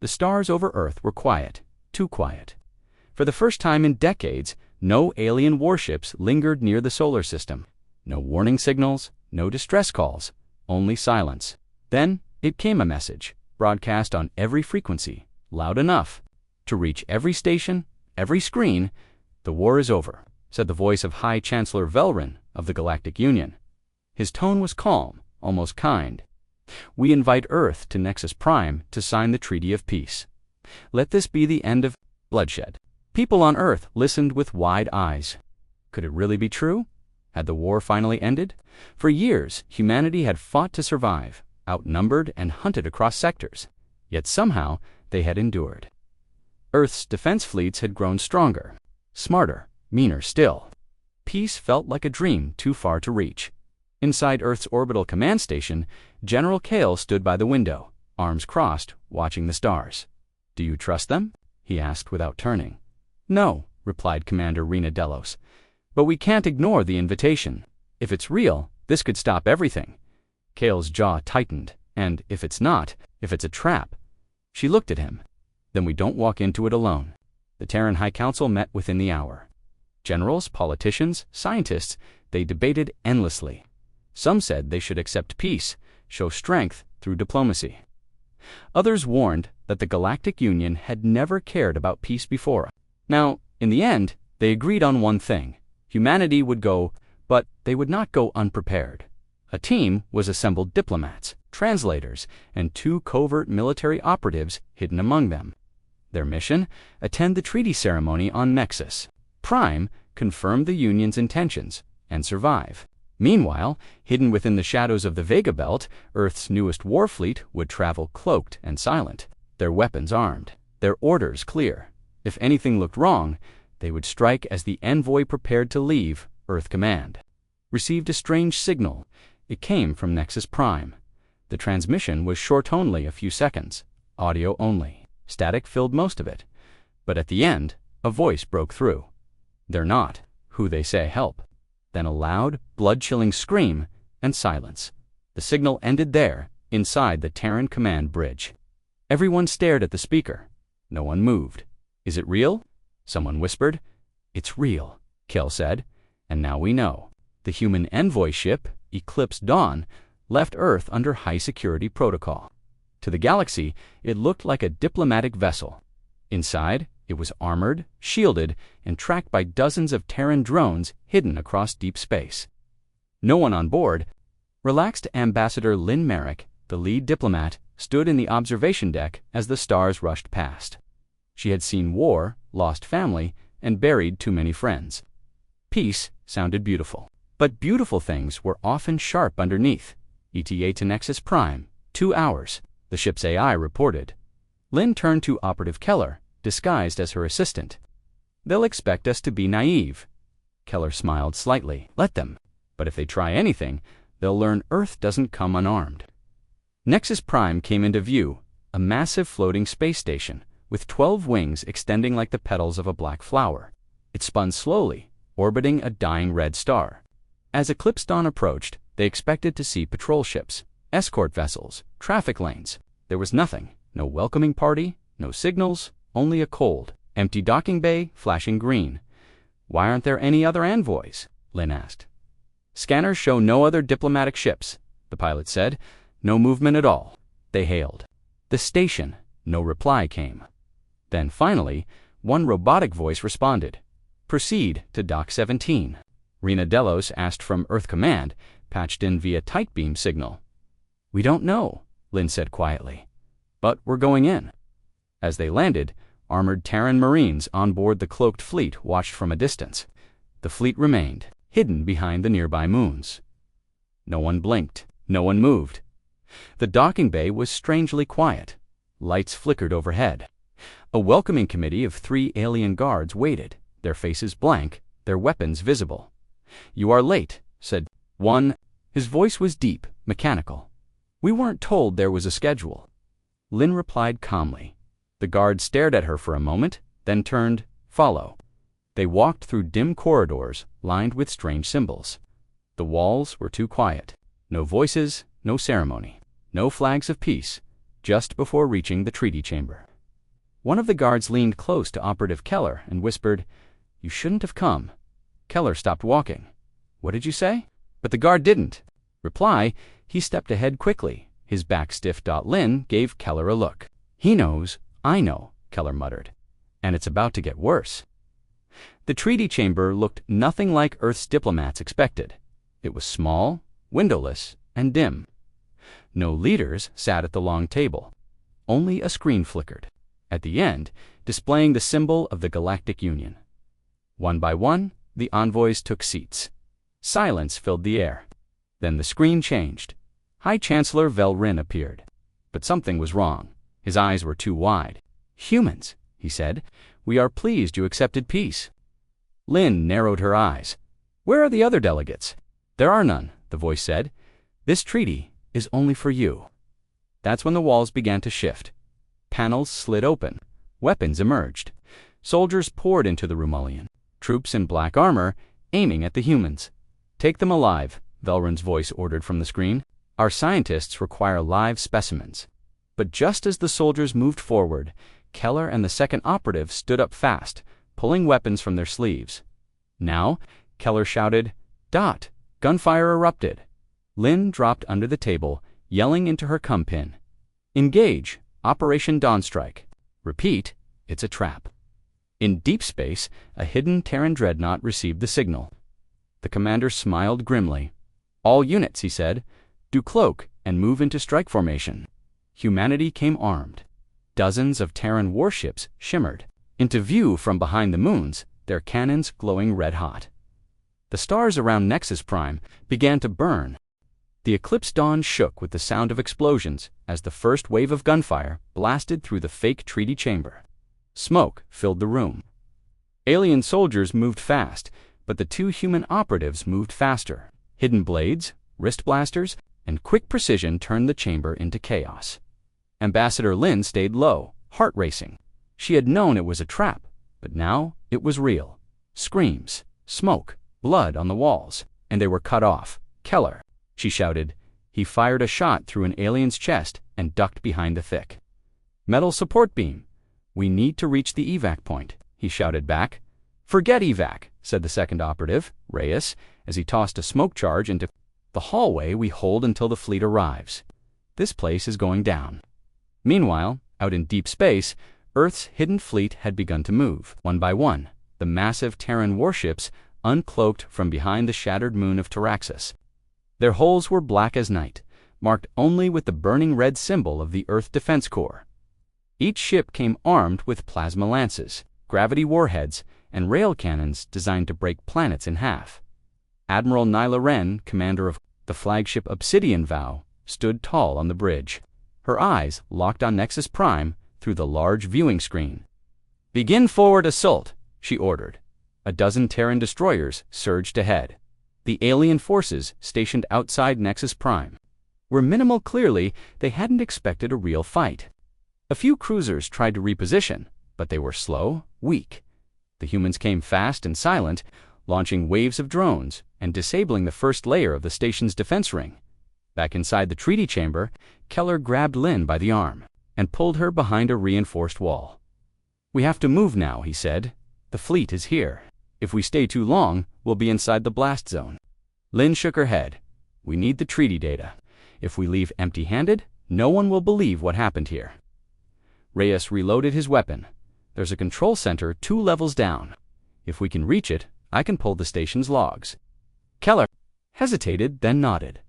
The stars over Earth were quiet, too quiet. For the first time in decades, no alien warships lingered near the solar system. No warning signals, no distress calls, only silence. Then it came a message, broadcast on every frequency, loud enough to reach every station, every screen. "The war is over," said the voice of High Chancellor Velrin of the Galactic Union. His tone was calm, almost kind. "We invite Earth to Nexus Prime to sign the Treaty of Peace. Let this be the end of bloodshed." People on Earth listened with wide eyes. Could it really be true? Had the war finally ended? For years, humanity had fought to survive, outnumbered and hunted across sectors. Yet somehow, they had endured. Earth's defense fleets had grown stronger, smarter, meaner still. Peace felt like a dream too far to reach. Inside Earth's orbital command station, General Kale stood by the window, arms crossed, watching the stars. "Do you trust them?" he asked without turning. "No," replied Commander Rena Delos. "But we can't ignore the invitation. If it's real, this could stop everything." Kale's jaw tightened. "And if it's not, if it's a trap?" She looked at him. "Then we don't walk into it alone." The Terran High Council met within the hour. Generals, politicians, scientists, they debated endlessly. Some said they should accept peace, show strength through diplomacy. Others warned that the Galactic Union had never cared about peace before. Now, in the end, they agreed on one thing. Humanity would go, but they would not go unprepared. A team was assembled: diplomats, translators, and 2 covert military operatives hidden among them. Their mission? Attend the treaty ceremony on Nexus Prime, confirm the Union's intentions, and survive. Meanwhile, hidden within the shadows of the Vega Belt, Earth's newest war fleet would travel cloaked and silent, their weapons armed, their orders clear. If anything looked wrong, they would strike as the envoy prepared to leave Earth Command. Received a strange signal. It came from Nexus Prime. The transmission was short, only a few seconds, audio only. Static filled most of it. But at the end, a voice broke through. "They're not who they say help." Then a loud, blood-chilling scream and silence. The signal ended there, inside the Terran Command bridge. Everyone stared at the speaker. No one moved. "Is it real?" someone whispered. "It's real," Kel said. "And now we know." The human envoy ship, Eclipse Dawn, left Earth under high-security protocol. To the galaxy, it looked like a diplomatic vessel. Inside, it was armored, shielded, and tracked by dozens of Terran drones hidden across deep space. No one on board. Relaxed Ambassador Lynn Merrick, the lead diplomat, stood in the observation deck as the stars rushed past. She had seen war, lost family, and buried too many friends. Peace sounded beautiful. But beautiful things were often sharp underneath. ETA to Nexus Prime, 2 hours, the ship's AI reported. Lynn turned to Operative Keller, disguised as her assistant. "They'll expect us to be naive." Keller smiled slightly. "Let them. But if they try anything, they'll learn Earth doesn't come unarmed." Nexus Prime came into view, a massive floating space station, with 12 wings extending like the petals of a black flower. It spun slowly, orbiting a dying red star. As Eclipse Dawn approached, they expected to see patrol ships, escort vessels, traffic lanes. There was nothing. No welcoming party, no signals, only a cold, empty docking bay flashing green. "Why aren't there any other envoys?" Lynn asked. "Scanners show no other diplomatic ships," the pilot said. "No movement at all." They hailed. "The station." No reply came. Then finally, one robotic voice responded. "Proceed to Dock 17. Rena Delos asked from Earth Command, patched in via tight beam signal. "We don't know," Lynn said quietly. "But we're going in." As they landed, armored Terran Marines on board the cloaked fleet watched from a distance. The fleet remained, hidden behind the nearby moons. No one blinked. No one moved. The docking bay was strangely quiet. Lights flickered overhead. A welcoming committee of 3 alien guards waited, their faces blank, their weapons visible. "You are late," said one. His voice was deep, mechanical. "We weren't told there was a schedule." Lynn replied calmly. The guard stared at her for a moment, then turned, "Follow." They walked through dim corridors lined with strange symbols. The walls were too quiet. No voices, no ceremony, no flags of peace, just before reaching the treaty chamber. One of the guards leaned close to Operative Keller and whispered, "You shouldn't have come." Keller stopped walking. "What did you say?" But the guard didn't reply. He stepped ahead quickly, his back stiff. Lin gave Keller a look. "He knows, I know," Keller muttered. "And it's about to get worse." The treaty chamber looked nothing like Earth's diplomats expected. It was small, windowless, and dim. No leaders sat at the long table. Only a screen flickered, at the end, displaying the symbol of the Galactic Union. One by one, the envoys took seats. Silence filled the air. Then the screen changed. High Chancellor Velrin appeared. But something was wrong. His eyes were too wide. "Humans," he said, "we are pleased you accepted peace." Lin narrowed her eyes. "Where are the other delegates?" "There are none," the voice said. "This treaty is only for you." That's when the walls began to shift. Panels slid open. Weapons emerged. Soldiers poured into the Romulian. Troops in black armor, aiming at the humans. "Take them alive," Velrin's voice ordered from the screen. "Our scientists require live specimens." But just as the soldiers moved forward, Keller and the second operative stood up fast, pulling weapons from their sleeves. Now, Keller shouted, "Dot!" Gunfire erupted. Lin dropped under the table, yelling into her cum-pin. "Engage! Operation Dawnstrike. Repeat, it's a trap." In deep space, a hidden Terran dreadnought received the signal. The commander smiled grimly. "All units," he said, "do cloak and move into strike formation." Humanity came armed. Dozens of Terran warships shimmered into view from behind the moons, their cannons glowing red-hot. The stars around Nexus Prime began to burn. The Eclipse Dawn shook with the sound of explosions as the first wave of gunfire blasted through the fake treaty chamber. Smoke filled the room. Alien soldiers moved fast, but the two human operatives moved faster. Hidden blades, wrist blasters, and quick precision turned the chamber into chaos. Ambassador Lin stayed low, heart racing. She had known it was a trap, but now it was real. Screams, smoke, blood on the walls, and they were cut off. "Keller," she shouted. He fired a shot through an alien's chest and ducked behind the thick metal support beam. "We need to reach the evac point," he shouted back. "Forget evac," said the second operative, Reyes, as he tossed a smoke charge into the hallway. "We hold until the fleet arrives. This place is going down." Meanwhile, out in deep space, Earth's hidden fleet had begun to move. One by one, the massive Terran warships uncloaked from behind the shattered moon of Taraxis. Their hulls were black as night, marked only with the burning red symbol of the Earth Defense Corps. Each ship came armed with plasma lances, gravity warheads, and rail cannons designed to break planets in half. Admiral Nyla Ren, commander of the flagship Obsidian Vow, stood tall on the bridge, her eyes locked on Nexus Prime through the large viewing screen. "Begin forward assault," she ordered. A dozen Terran destroyers surged ahead. The alien forces stationed outside Nexus Prime were minimal. Clearly, they hadn't expected a real fight. A few cruisers tried to reposition, but they were slow, weak. The humans came fast and silent, launching waves of drones and disabling the first layer of the station's defense ring. Back inside the treaty chamber, Keller grabbed Lin by the arm and pulled her behind a reinforced wall. "We have to move now," he said. "The fleet is here. If we stay too long, we'll be inside the blast zone." Lin shook her head. "We need the treaty data. If we leave empty-handed, no one will believe what happened here." Reyes reloaded his weapon. "There's a control center 2 levels down. If we can reach it, I can pull the station's logs." Keller hesitated, then nodded.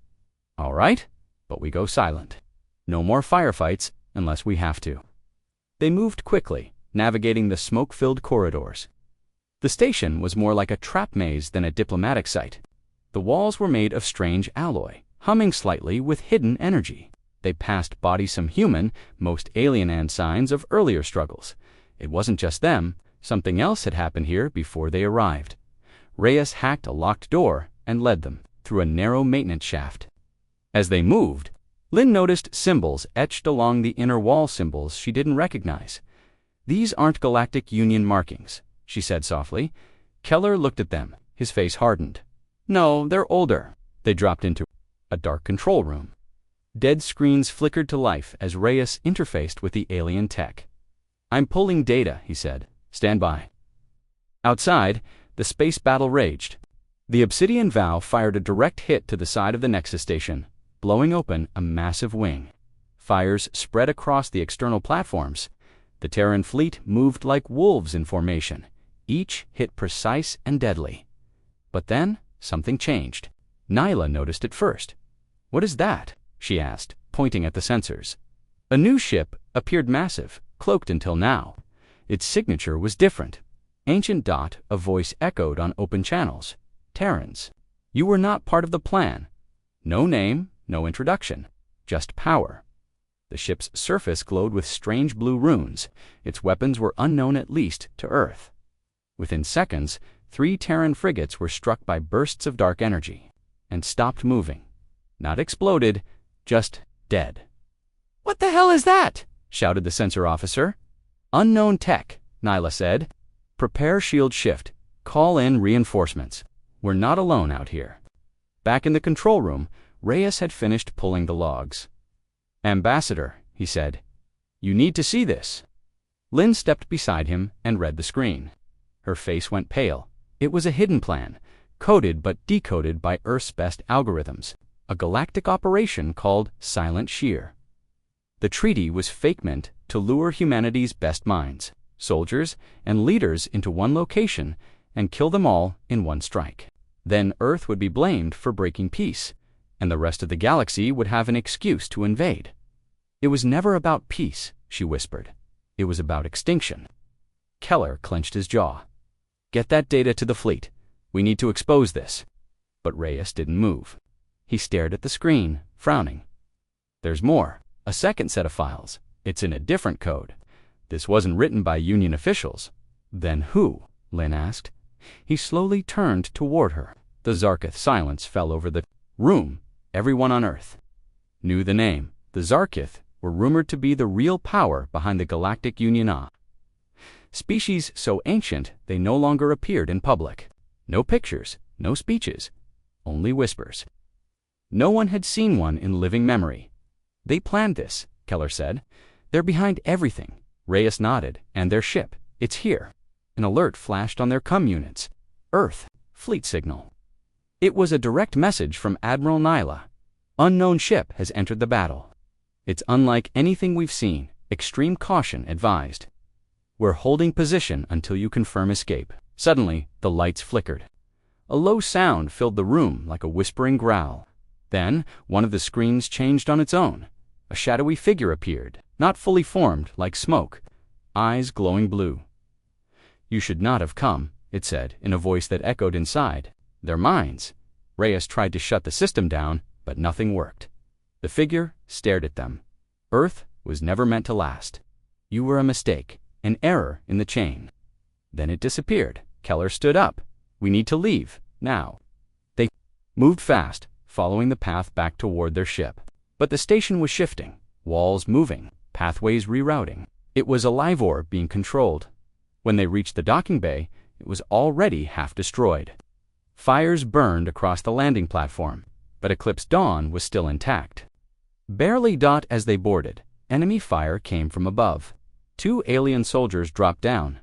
"All right, but we go silent. No more firefights unless we have to." They moved quickly, navigating the smoke-filled corridors. The station was more like a trap maze than a diplomatic site. The walls were made of strange alloy, humming slightly with hidden energy. They passed bodysome human, most alien, and signs of earlier struggles. It wasn't just them. Something else had happened here before they arrived. Reyes hacked a locked door and led them through a narrow maintenance shaft. As they moved, Lin noticed symbols etched along the inner wall, symbols she didn't recognize. "These aren't Galactic Union markings," she said softly. Keller looked at them, his face hardened. "No, they're older." They dropped into a dark control room. Dead screens flickered to life as Reyes interfaced with the alien tech. "I'm pulling data," he said. "Stand by." Outside, the space battle raged. The obsidian vow fired a direct hit to the side of the Nexus station, blowing open a massive wing. Fires spread across the external platforms. The Terran fleet moved like wolves in formation, each hit precise and deadly. But then, something changed. Nyla noticed it first. "What is that?" she asked, pointing at the sensors. A new ship appeared, massive, cloaked until now. Its signature was different. Ancient Dot, a voice echoed on open channels. "Terrans, you were not part of the plan." No name, no introduction, just power. The ship's surface glowed with strange blue runes. Its weapons were unknown, at least to Earth. Within seconds, 3 Terran frigates were struck by bursts of dark energy and stopped moving. Not exploded, just dead. "What the hell is that?" shouted the sensor officer. "Unknown tech," Nyla said. "Prepare shield shift. Call in reinforcements. We're not alone out here." Back in the control room, Reyes had finished pulling the logs. "Ambassador," he said, "you need to see this." Lynn stepped beside him and read the screen. Her face went pale. It was a hidden plan, coded but decoded by Earth's best algorithms, a galactic operation called Silent Shear. The treaty was fake meant to lure humanity's best minds, soldiers and leaders, into one location and kill them all in one strike. Then Earth would be blamed for breaking peace, and the rest of the galaxy would have an excuse to invade. "It was never about peace," she whispered. "It was about extinction." Keller clenched his jaw. "Get that data to the fleet. We need to expose this." But Reyes didn't move. He stared at the screen, frowning. "There's more. A second set of files. It's in a different code. This wasn't written by Union officials." "Then who?" Lynn asked. He slowly turned toward her. The Zarkith silence fell over the room. Everyone on Earth knew the name. The Zarkith were rumored to be the real power behind the Galactic Union. Species so ancient they no longer appeared in public. No pictures, no speeches, only whispers. No one had seen one in living memory. "They planned this," Keller said. "They're behind everything." Reyes nodded. "And their ship. It's here." An alert flashed on their comm units. "Earth, fleet signal." It was a direct message from Admiral Nyla. "Unknown ship has entered the battle. It's unlike anything we've seen. Extreme caution advised. We're holding position until you confirm escape." Suddenly, the lights flickered. A low sound filled the room like a whispering growl. Then, one of the screens changed on its own. A shadowy figure appeared, not fully formed, like smoke, eyes glowing blue. "You should not have come," it said, in a voice that echoed inside. "Their minds." Reyes tried to shut the system down, but nothing worked. The figure stared at them. "Earth was never meant to last. You were a mistake, an error in the chain." Then it disappeared. Keller stood up. "We need to leave, now." They moved fast, following the path back toward their ship. But the station was shifting, walls moving, pathways rerouting. It was a livor being controlled. When they reached the docking bay, it was already half destroyed. Fires burned across the landing platform, but Eclipse Dawn was still intact. Barely as they boarded, enemy fire came from above. 2 alien soldiers dropped down.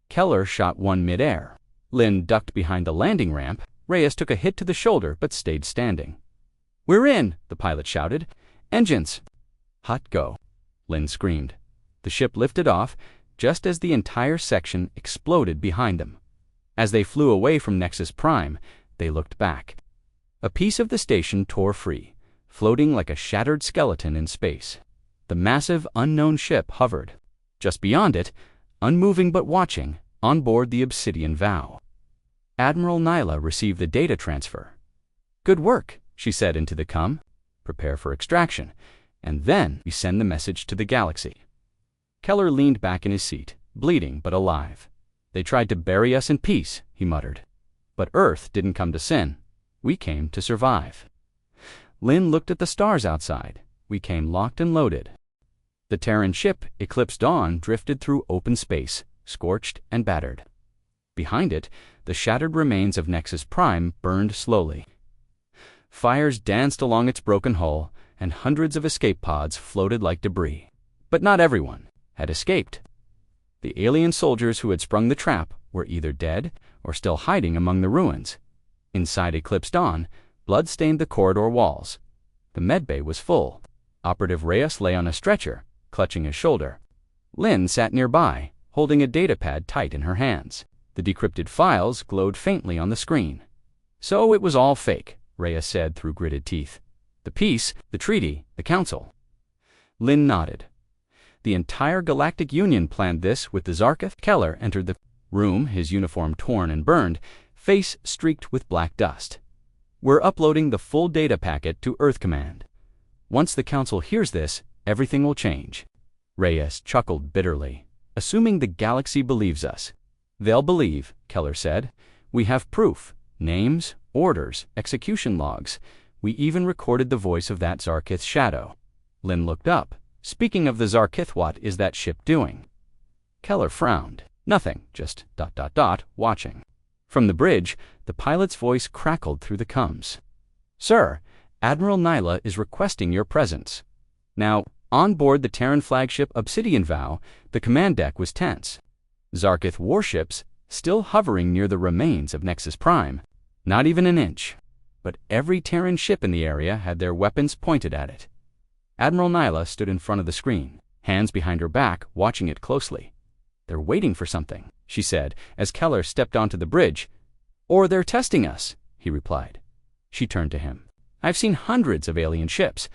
Keller shot one mid-air. Lynn ducked behind the landing ramp. Reyes took a hit to the shoulder but stayed standing. "We're in!" the pilot shouted. "Engines!" "Hot go!" Lynn screamed. The ship lifted off just as the entire section exploded behind them. As they flew away from Nexus Prime, they looked back. A piece of the station tore free, floating like a shattered skeleton in space. The massive, unknown ship hovered. Just beyond it, unmoving but watching, on board the Obsidian Vow. Admiral Nyla received the data transfer. "Good work," she said into the comm. "Prepare for extraction, and then we send the message to the galaxy." Keller leaned back in his seat, bleeding but alive. "They tried to bury us in peace," he muttered. "But Earth didn't come to sin. We came to survive." Lynn looked at the stars outside. "We came locked and loaded." The Terran ship, Eclipse Dawn, drifted through open space, scorched and battered. Behind it, the shattered remains of Nexus Prime burned slowly. Fires danced along its broken hull, and hundreds of escape pods floated like debris. But not everyone had escaped. The alien soldiers who had sprung the trap were either dead or still hiding among the ruins. Inside Eclipse Dawn, blood stained the corridor walls. The medbay was full. Operative Reyes lay on a stretcher, clutching his shoulder. Lynn sat nearby, holding a datapad tight in her hands. The decrypted files glowed faintly on the screen. "So it was all fake," Reyes said through gritted teeth. "The peace, the treaty, the council." Lynn nodded. "The entire Galactic Union planned this with the Zarketh." Keller entered the room, his uniform torn and burned, face streaked with black dust. "We're uploading the full data packet to Earth Command. Once the council hears this, everything will change." Reyes chuckled bitterly. "Assuming the galaxy believes us." "They'll believe," Keller said. "We have proof. Names, orders, execution logs. We even recorded the voice of that Zarkith shadow." Lynn looked up. "Speaking of the Zarkith, what is that ship doing?" Keller frowned. "Nothing, just ... watching." From the bridge, the pilot's voice crackled through the comms. "Sir, Admiral Nyla is requesting your presence." Now, on board the Terran flagship Obsidian Vow, the command deck was tense. Zarkith warships still hovering near the remains of Nexus Prime. Not even an inch. But every Terran ship in the area had their weapons pointed at it. Admiral Nyla stood in front of the screen, hands behind her back, watching it closely. "They're waiting for something," she said, as Keller stepped onto the bridge. "Or they're testing us," he replied. She turned to him. "I've seen hundreds of alien ships,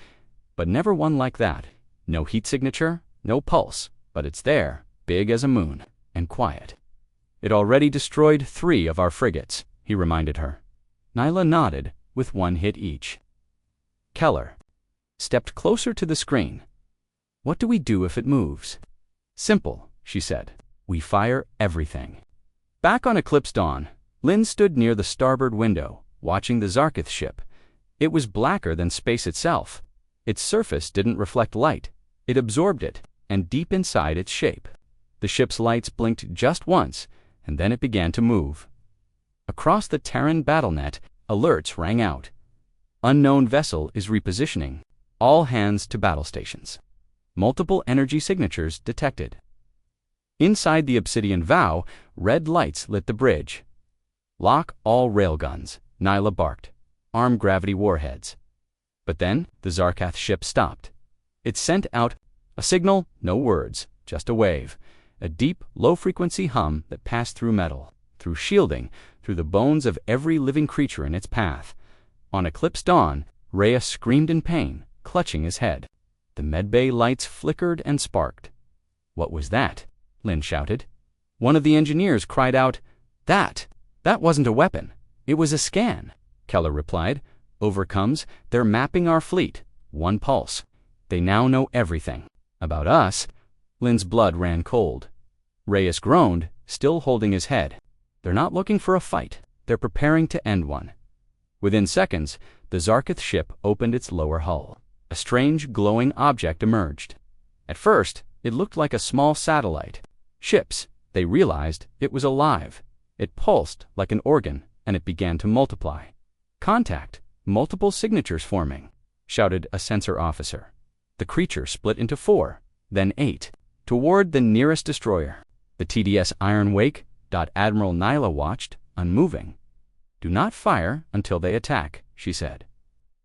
but never one like that. No heat signature, no pulse, but it's there, big as a moon, and quiet." "It already destroyed 3 of our frigates," he reminded her. Nyla nodded, with 1 hit each. Keller stepped closer to the screen. "What do we do if it moves?" "Simple," she said. "We fire everything." Back on Eclipse Dawn, Lynn stood near the starboard window, watching the Zarkith ship. It was blacker than space itself. Its surface didn't reflect light. It absorbed it, and deep inside its shape. The ship's lights blinked just once, and then it began to move. Across the Terran battlenet, alerts rang out. "Unknown vessel is repositioning. All hands to battle stations." Multiple energy signatures detected. Inside the Obsidian Vow, red lights lit the bridge. "Lock all railguns," Nyla barked. "Arm gravity warheads." But then the Zarketh ship stopped. It sent out a signal, no words, just a wave. A deep, low-frequency hum that passed through metal, through shielding, through the bones of every living creature in its path. On Eclipse Dawn, Reyes screamed in pain, clutching his head. The medbay lights flickered and sparked. "What was that?" Lynn shouted. One of the engineers cried out, That wasn't a weapon. It was a scan," Keller replied. "Overcomes, they're mapping our fleet. 1 pulse. They now know everything. About us." Lynn's blood ran cold. Reyes groaned, still holding his head. "They're not looking for a fight. They're preparing to end one." Within seconds, the Zarkith ship opened its lower hull. A strange, glowing object emerged. At first, it looked like a small satellite. Ships, they realized it was alive. It pulsed like an organ, and it began to multiply. "Contact! Multiple signatures forming," shouted a sensor officer. The creature split into 4, then 8, toward the nearest destroyer. The TDS Iron Wake. Admiral Nyla watched, unmoving. "Do not fire until they attack," she said.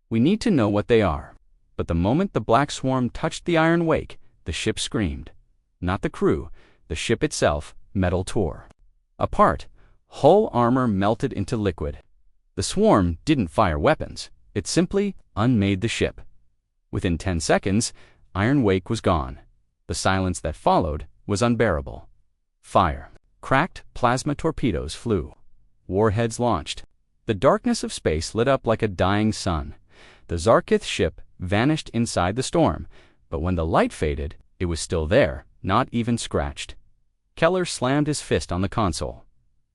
"We need to know what they are." But the moment the black swarm touched the Iron Wake, the ship screamed. Not the crew, the ship itself, metal tore apart. Hull armor melted into liquid. The swarm didn't fire weapons. It simply unmade the ship. Within 10 seconds, Iron Wake was gone. The silence that followed was unbearable. Fire. Cracked plasma torpedoes flew. Warheads launched. The darkness of space lit up like a dying sun. The Zarkith ship vanished inside the storm, but when the light faded, it was still there, not even scratched. Keller slammed his fist on the console.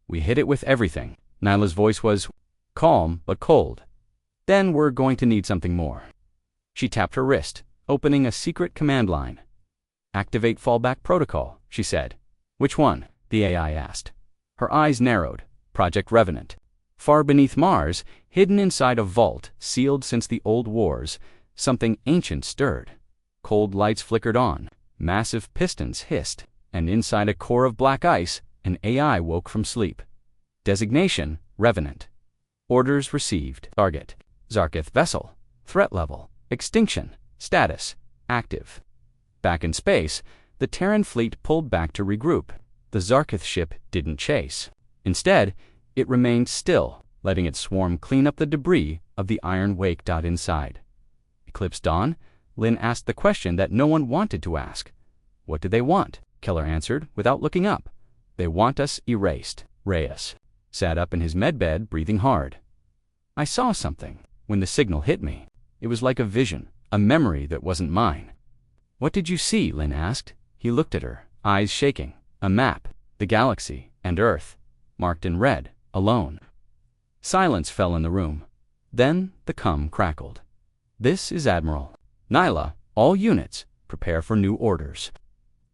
"We hit it with everything." Nyla's voice was calm but cold. "Then we're going to need something more." She tapped her wrist, opening a secret command line. "Activate fallback protocol," she said. "Which one?" the AI asked. Her eyes narrowed. Project Revenant. Far beneath Mars, hidden inside a vault sealed since the old wars, something ancient stirred. Cold lights flickered on, massive pistons hissed, and inside a core of black ice, an AI woke from sleep. Designation: Revenant. Orders received. Target: Zarkith vessel. Threat level: Extinction. Status: Active. Back in space, the Terran fleet pulled back to regroup. The Zarkith ship didn't chase. Instead, it remained still, letting its swarm clean up the debris of the iron wake. Inside Eclipse Dawn, Lynn asked the question that no one wanted to ask. What do they want? Keller answered without looking up. They want us erased. Reyes sat up in his medbed, breathing hard. I saw something when the signal hit me. It was like a vision, a memory that wasn't mine. What did you see? Lynn asked. He looked at her, eyes shaking. A map, the galaxy, and Earth, marked in red, alone. Silence fell in the room. Then the cum crackled. This is Admiral. Nyla, all units, prepare for new orders.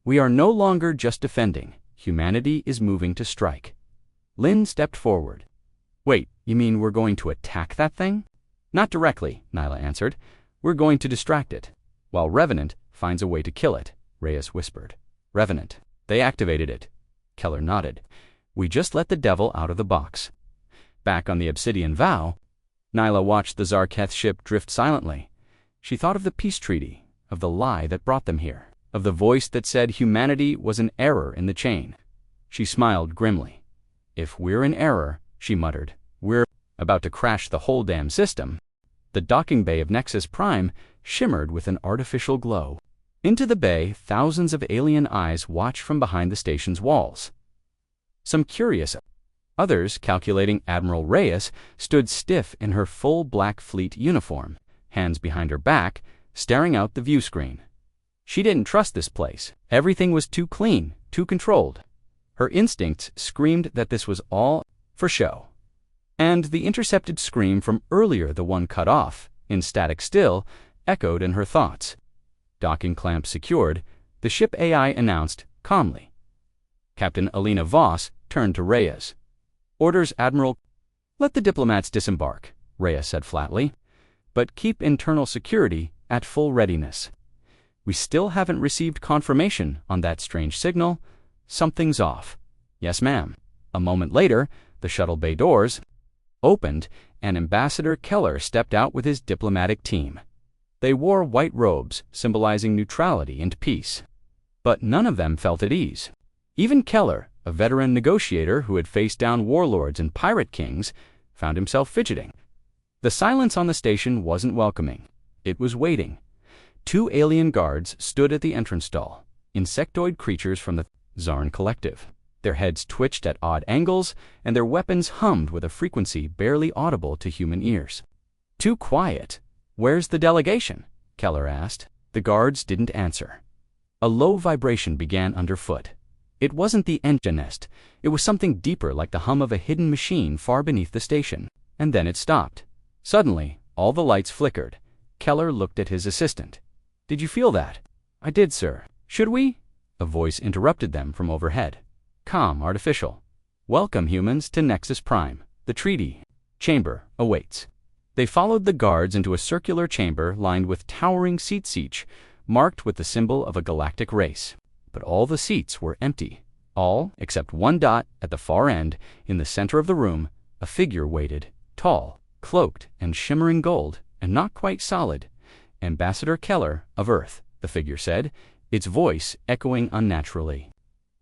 We are no longer just defending. Humanity is moving to strike. Lynn stepped forward. Wait, you mean we're going to attack that thing? Not directly, Nyla answered. We're going to distract it, while Revenant finds a way to kill it, Reyes whispered. Revenant. They activated it. Keller nodded. We just let the devil out of the box. Back on the Obsidian Vow, Nyla watched the Zarketh ship drift silently. She thought of the peace treaty, of the lie that brought them here, of the voice that said humanity was an error in the chain. She smiled grimly. If we're in error, she muttered, we're about to crash the whole damn system. The docking bay of Nexus Prime shimmered with an artificial glow. Into the bay, thousands of alien eyes watched from behind the station's walls. Some curious, others, calculating Admiral Reyes, stood stiff in her full Black Fleet uniform, hands behind her back, staring out the view screen. She didn't trust this place. Everything was too clean, too controlled. Her instincts screamed that this was all for show. And the intercepted scream from earlier, the one cut off, in static still, echoed in her thoughts. Docking clamps secured, the ship AI announced calmly. Captain Alina Voss turned to Reyes. Orders, Admiral. Let the diplomats disembark, Reyes said flatly. But keep internal security at full readiness. We still haven't received confirmation on that strange signal. Something's off. Yes, ma'am. A moment later, the shuttle bay doors opened, and Ambassador Keller stepped out with his diplomatic team. They wore white robes, symbolizing neutrality and peace. But none of them felt at ease. Even Keller, a veteran negotiator who had faced down warlords and pirate kings, found himself fidgeting. The silence on the station wasn't welcoming. It was waiting. 2 alien guards stood at the entrance stall, insectoid creatures from the Zarn Collective. Their heads twitched at odd angles, and their weapons hummed with a frequency barely audible to human ears. Too quiet. Where's the delegation? Keller asked. The guards didn't answer. A low vibration began underfoot. It wasn't the engine nest. It was something deeper, like the hum of a hidden machine far beneath the station. And then it stopped. Suddenly, all the lights flickered. Keller looked at his assistant. Did you feel that? I did, sir. Should we? A voice interrupted them from overhead. Calm, artificial. Welcome, humans, to Nexus Prime. The treaty chamber awaits. They followed the guards into a circular chamber lined with towering seats, each marked with the symbol of a galactic race. But all the seats were empty. All except one dot at the far end, in the center of the room. A figure waited, tall, cloaked, and shimmering gold, and not quite solid. Ambassador Keller of Earth, the figure said, its voice echoing unnaturally.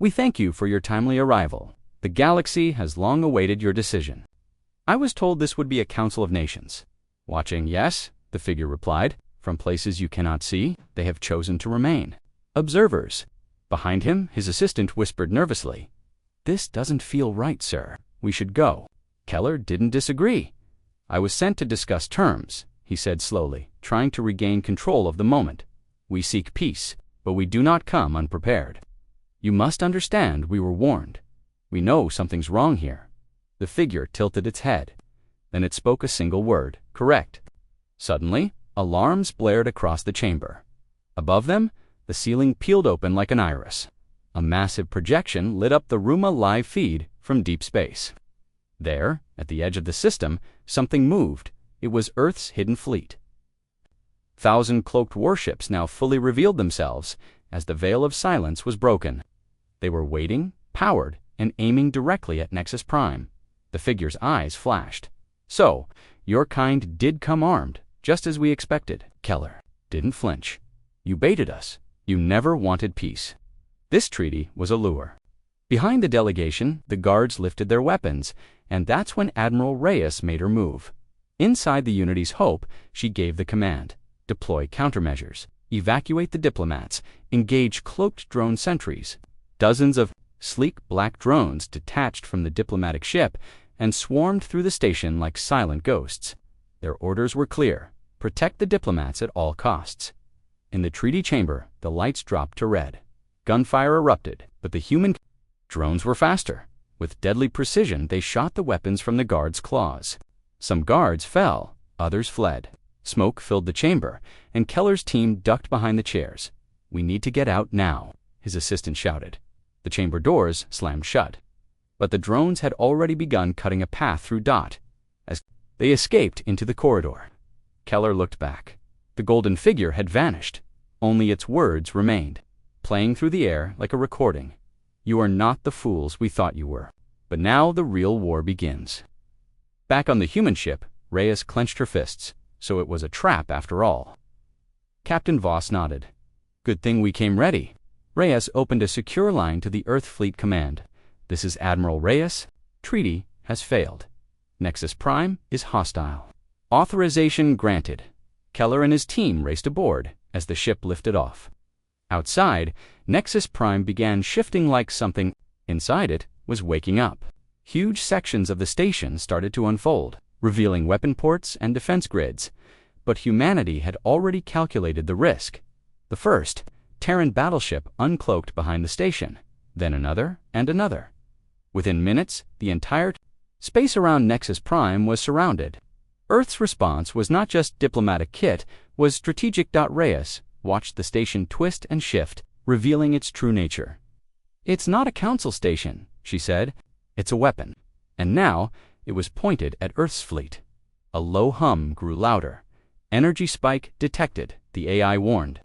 We thank you for your timely arrival. The galaxy has long awaited your decision. I was told this would be a Council of Nations. Watching, yes, the figure replied. From places you cannot see, they have chosen to remain. Observers. Behind him, his assistant whispered nervously. This doesn't feel right, sir. We should go. Keller didn't disagree. I was sent to discuss terms, he said slowly, trying to regain control of the moment. We seek peace, but we do not come unprepared. You must understand we were warned. We know something's wrong here. The figure tilted its head. Then it spoke a single word, correct. Suddenly, alarms blared across the chamber. Above them, the ceiling peeled open like an iris. A massive projection lit up the Ruma live feed from deep space. There, at the edge of the system, something moved. It was Earth's hidden fleet. 1,000 cloaked warships now fully revealed themselves as the veil of silence was broken. They were waiting, powered, and aiming directly at Nexus Prime. The figure's eyes flashed. "So, your kind did come armed, just as we expected." Keller didn't flinch. "You baited us. You never wanted peace." This treaty was a lure. Behind the delegation, the guards lifted their weapons, and that's when Admiral Reyes made her move. Inside the Unity's Hope, she gave the command: deploy countermeasures, evacuate the diplomats, engage cloaked drone sentries. Dozens of sleek black drones detached from the diplomatic ship and swarmed through the station like silent ghosts. Their orders were clear: protect the diplomats at all costs. In the treaty chamber, the lights dropped to red. Gunfire erupted, but the human drones were faster. With deadly precision, they shot the weapons from the guards' claws. Some guards fell, others fled. Smoke filled the chamber, and Keller's team ducked behind the chairs. "We need to get out now," his assistant shouted. The chamber doors slammed shut. But the drones had already begun cutting a path through Dot. As they escaped into the corridor, Keller looked back. The golden figure had vanished. Only its words remained, playing through the air like a recording. "You are not the fools we thought you were. But now the real war begins." Back on the human ship, Reyes clenched her fists. So it was a trap after all. Captain Voss nodded. "Good thing we came ready." Reyes opened a secure line to the Earth Fleet Command. "This is Admiral Reyes. Treaty has failed. Nexus Prime is hostile." Authorization granted. Keller and his team raced aboard as the ship lifted off. Outside, Nexus Prime began shifting like something inside it was waking up. Huge sections of the station started to unfold, revealing weapon ports and defense grids. But humanity had already calculated the risk. The first Terran battleship uncloaked behind the station, then another and another. Within minutes, the entire space around Nexus Prime was surrounded. Earth's response was not just diplomatic kit, was strategic. Reyes watched the station twist and shift, revealing its true nature. "It's not a council station," she said. "It's a weapon." And now, it was pointed at Earth's fleet. A low hum grew louder. "Energy spike detected," the AI warned.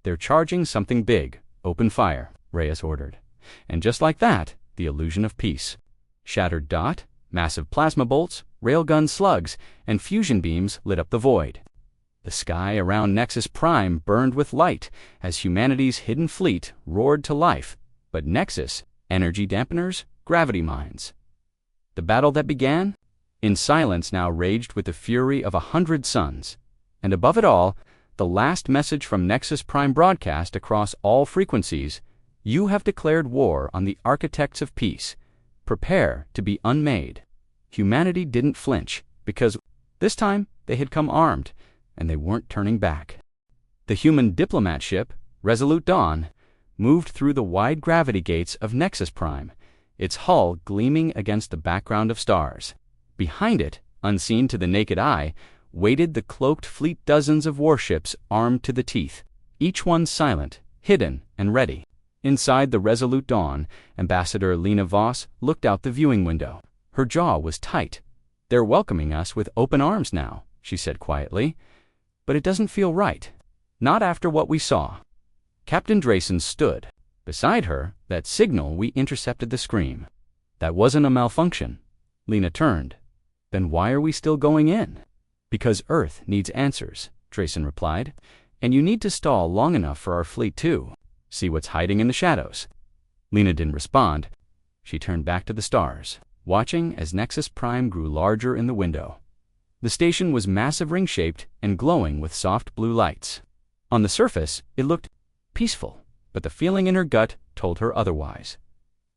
"They're charging something big. Open fire," Reyes ordered. And just like that, the illusion of peace. Shattered Dot, massive plasma bolts, railgun slugs, and fusion beams lit up the void. The sky around Nexus Prime burned with light as humanity's hidden fleet roared to life. But Nexus, energy dampeners, gravity mines. The battle that began in silence now raged with the fury of 100 suns. And above it all, the last message from Nexus Prime broadcast across all frequencies: "You have declared war on the architects of peace. Prepare to be unmade." Humanity didn't flinch, because this time they had come armed, and they weren't turning back. The human diplomat ship, Resolute Dawn, moved through the wide gravity gates of Nexus Prime, its hull gleaming against the background of stars. Behind it, unseen to the naked eye, waited the cloaked fleet, dozens of warships armed to the teeth, each one silent, hidden, and ready. Inside the Resolute Dawn, Ambassador Lena Voss looked out the viewing window. Her jaw was tight. "They're welcoming us with open arms now," she said quietly. "But it doesn't feel right. Not after what we saw." Captain Drayson stood. Beside her, that signal we intercepted the scream. "That wasn't a malfunction." Lena turned. "Then why are we still going in?" "Because Earth needs answers," Drayson replied. "And you need to stall long enough for our fleet too. See what's hiding in the shadows." Lena didn't respond. She turned back to the stars, watching as Nexus Prime grew larger in the window. The station was massive, ring-shaped, and glowing with soft blue lights. On the surface, it looked peaceful, but the feeling in her gut told her otherwise.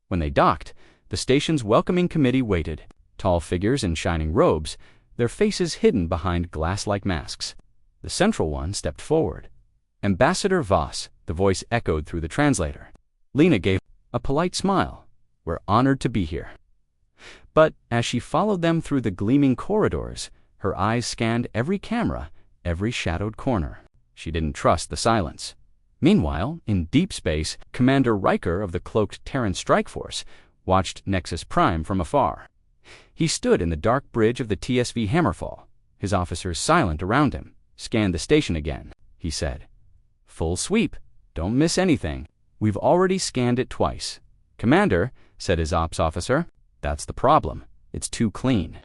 When they docked, the station's welcoming committee waited, tall figures in shining robes, their faces hidden behind glass-like masks. The central one stepped forward. "Ambassador Voss," the voice echoed through the translator. Lena gave a polite smile. "We're honored to be here." But as she followed them through the gleaming corridors, her eyes scanned every camera, every shadowed corner. She didn't trust the silence. Meanwhile, in deep space, Commander Riker of the cloaked Terran Strike Force watched Nexus Prime from afar. He stood in the dark bridge of the TSV Hammerfall, his officers silent around him, scanned the station again. he said. Full sweep. Don't miss anything. We've already scanned it twice. Commander, said his ops officer, that's the problem. It's too clean.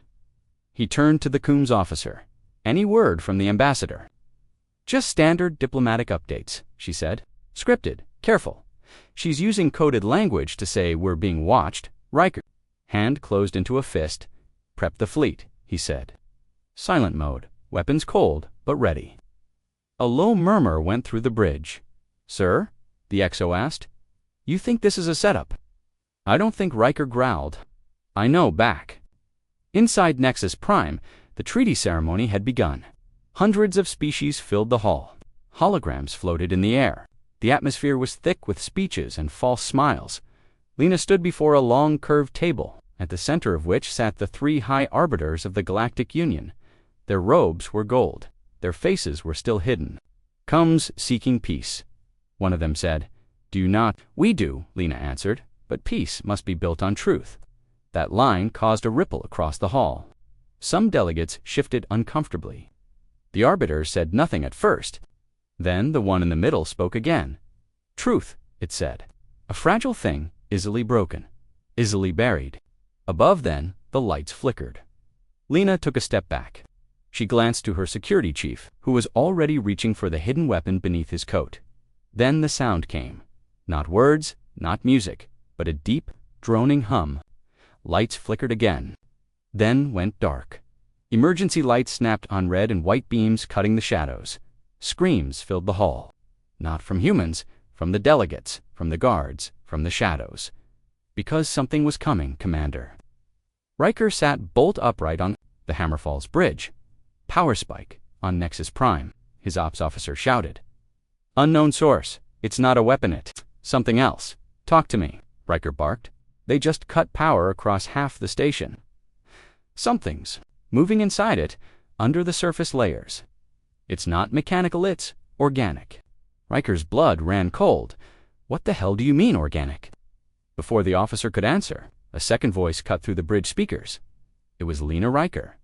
He turned to the Coombs officer. Any word from the ambassador? Just standard diplomatic updates, she said. Scripted, careful. She's using coded language to say we're being watched. Riker, hand closed into a fist. Prep the fleet, he said. Silent mode, weapons cold, but ready. A low murmur went through the bridge. Sir? The XO asked. You think this is a setup? I don't think, Riker growled. I know, back. Inside Nexus Prime, the treaty ceremony had begun. Hundreds of species filled the hall. Holograms floated in the air. The atmosphere was thick with speeches and false smiles. Lena stood before a long curved table, at the center of which sat the 3 high arbiters of the Galactic Union. Their robes were gold. Their faces were still hidden. Comes seeking peace. One of them said. Do you not? We do, Lena answered, but peace must be built on truth. That line caused a ripple across the hall. Some delegates shifted uncomfortably. The arbiters said nothing at first. Then the one in the middle spoke again. Truth, it said. A fragile thing, easily broken, easily buried. Above then, the lights flickered. Lena took a step back. She glanced to her security chief, who was already reaching for the hidden weapon beneath his coat. Then the sound came. Not words, not music, but a deep, droning hum. Lights flickered again. Then went dark. Emergency lights snapped on red and white beams cutting the shadows. Screams filled the hall. Not from humans, from the delegates, from the guards, from the shadows. Because something was coming, Commander. Riker sat bolt upright on the Hammerfalls Bridge. Power spike on Nexus Prime, his ops officer shouted. Unknown source. It's not a weapon, it's something else. Talk to me, Riker barked. They just cut power across half the station. Something's moving inside it, under the surface layers. It's not mechanical, it's organic. Riker's blood ran cold. What the hell do you mean, organic? Before the officer could answer, a second voice cut through the bridge speakers. It was Lena Riker.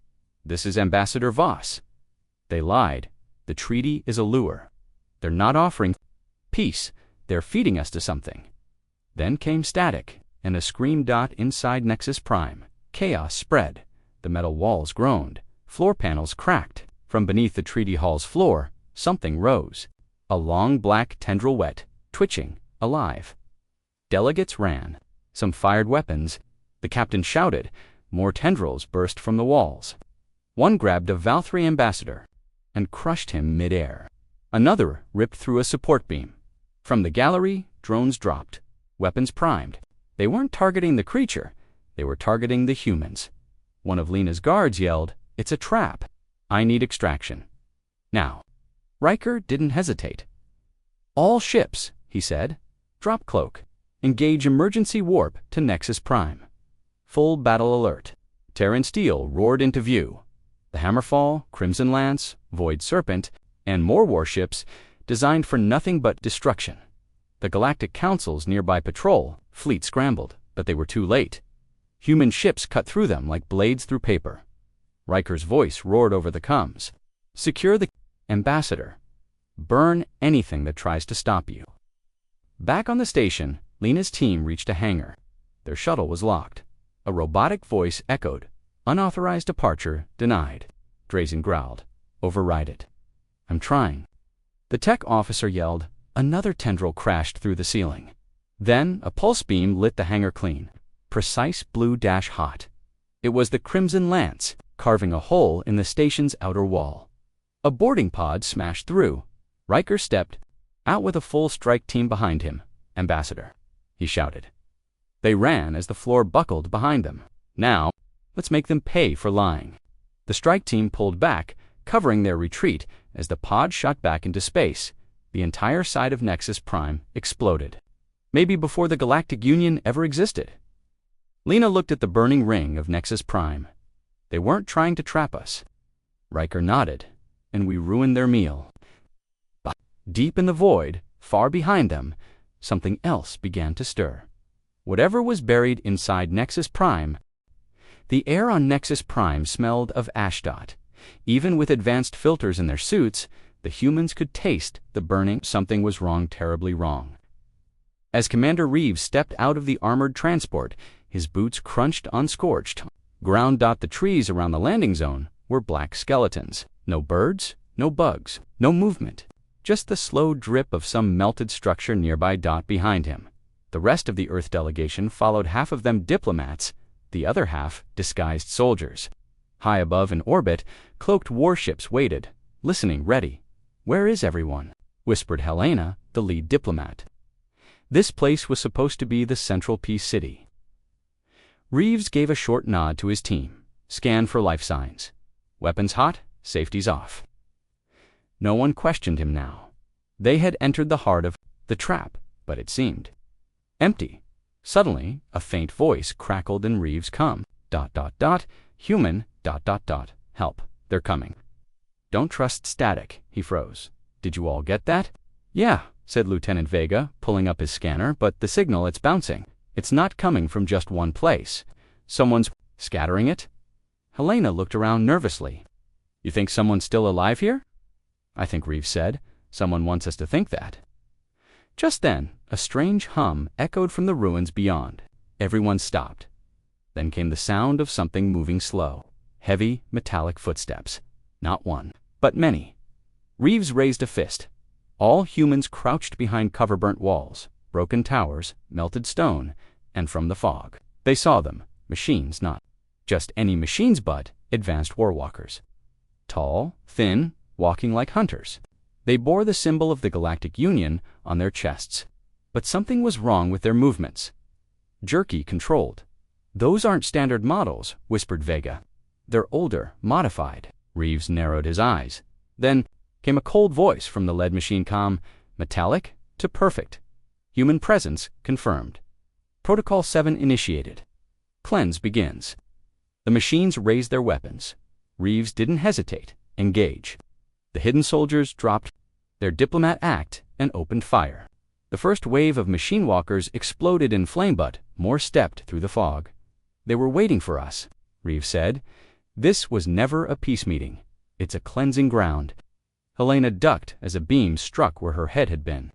This is Ambassador Voss. They lied. The treaty is a lure. They're not offering peace. They're feeding us to something. Then came static, and a scream dot inside Nexus Prime. Chaos spread. The metal walls groaned. Floor panels cracked. From beneath the treaty hall's floor, something rose. A long black tendril wet, twitching, alive. Delegates ran. Some fired weapons. The captain shouted. More tendrils burst from the walls. One grabbed a Valkyrie ambassador and crushed him mid-air. Another ripped through a support beam. From the gallery, drones dropped. Weapons primed. They weren't targeting the creature. They were targeting the humans. One of Lena's guards yelled, It's a trap. I need extraction. Now. Riker didn't hesitate. All ships, he said. Drop cloak. Engage emergency warp to Nexus Prime. Full battle alert. Terran Steel roared into view. The Hammerfall, Crimson Lance, Void Serpent, and more warships designed for nothing but destruction. The Galactic Council's nearby patrol fleet scrambled, but they were too late. Human ships cut through them like blades through paper. Riker's voice roared over the comms. Secure the ambassador. Burn anything that tries to stop you. Back on the station, Lena's team reached a hangar. Their shuttle was locked. A robotic voice echoed. Unauthorized departure denied. Drazen growled. Override it. I'm trying. The tech officer yelled. Another tendril crashed through the ceiling. Then a pulse beam lit the hangar clean. Precise blue dash hot. It was the Crimson Lance, carving a hole in the station's outer wall. A boarding pod smashed through. Riker stepped out with a full strike team behind him. Ambassador, he shouted. They ran as the floor buckled behind them. Now, let's make them pay for lying. The strike team pulled back, covering their retreat as the pod shot back into space. The entire side of Nexus Prime exploded. Maybe before the Galactic Union ever existed. Lena looked at the burning ring of Nexus Prime. They weren't trying to trap us. Riker nodded, and we ruined their meal. But deep in the void, far behind them, something else began to stir. Whatever was buried inside Nexus Prime, the air on Nexus Prime smelled of ashdot. Even with advanced filters in their suits, The humans could taste the burning. Something was wrong, terribly wrong. As Commander Reeves stepped out of the armored transport, his boots crunched on scorched ground. The trees around the landing zone were black skeletons. No birds, no bugs, no movement. Just the slow drip of some melted structure nearby. Behind him, the rest of the Earth delegation followed, half of them diplomats, the other half disguised soldiers. High above in orbit, cloaked warships waited, listening, ready. "Where is everyone?" whispered Helena, the lead diplomat. This place was supposed to be the central peace city. Reeves gave a short nod to his team. Scan for life signs. Weapons hot, safety's off. No one questioned him now. They had entered the heart of the trap, but it seemed empty. Suddenly, a faint voice crackled in Reeves' "Come, human, help, they're coming." "Don't trust static," he froze. "Did you all get that?" "Yeah," said Lieutenant Vega, pulling up his scanner, "but the signal, it's bouncing. It's not coming from just one place. Someone's scattering it." Helena looked around nervously. "You think someone's still alive here?" "I think," Reeves said, "someone wants us to think that." Just then, a strange hum echoed from the ruins beyond. Everyone stopped. Then came the sound of something moving slow. Heavy, metallic footsteps. Not one, but many. Reeves raised a fist. All humans crouched behind cover-burnt walls, broken towers, melted stone, and from the fog they saw them. Machines, not just any machines, but advanced warwalkers. Tall, thin, walking like hunters. They bore the symbol of the Galactic Union on their chests. But something was wrong with their movements. Jerky, controlled. "Those aren't standard models," whispered Vega. "They're older, modified." Reeves narrowed his eyes. Then came a cold voice from the lead machine comm, "Metallic to perfect. Human presence confirmed. Protocol 7 initiated. Cleanse begins." The machines raised their weapons. Reeves didn't hesitate. Engage. The hidden soldiers dropped their diplomat act and opened fire. The first wave of machine walkers exploded in flame, but more stepped through the fog. "They were waiting for us," Reeves said. "This was never a peace meeting. It's a cleansing ground." Helena ducked as a beam struck where her head had been.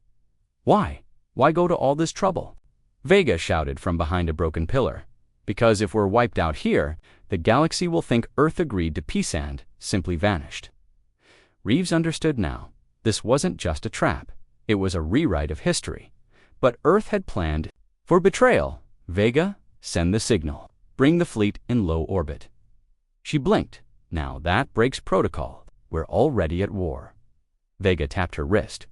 "Why? Why go to all this trouble?" Vega shouted from behind a broken pillar. "Because if we're wiped out here, the galaxy will think Earth agreed to peace and simply vanished." Reeves understood now. This wasn't just a trap. It was a rewrite of history. But Earth had planned for betrayal. "Vega, send the signal. Bring the fleet in low orbit." She blinked. "Now that breaks protocol. We're already at war." Vega tapped her wrist.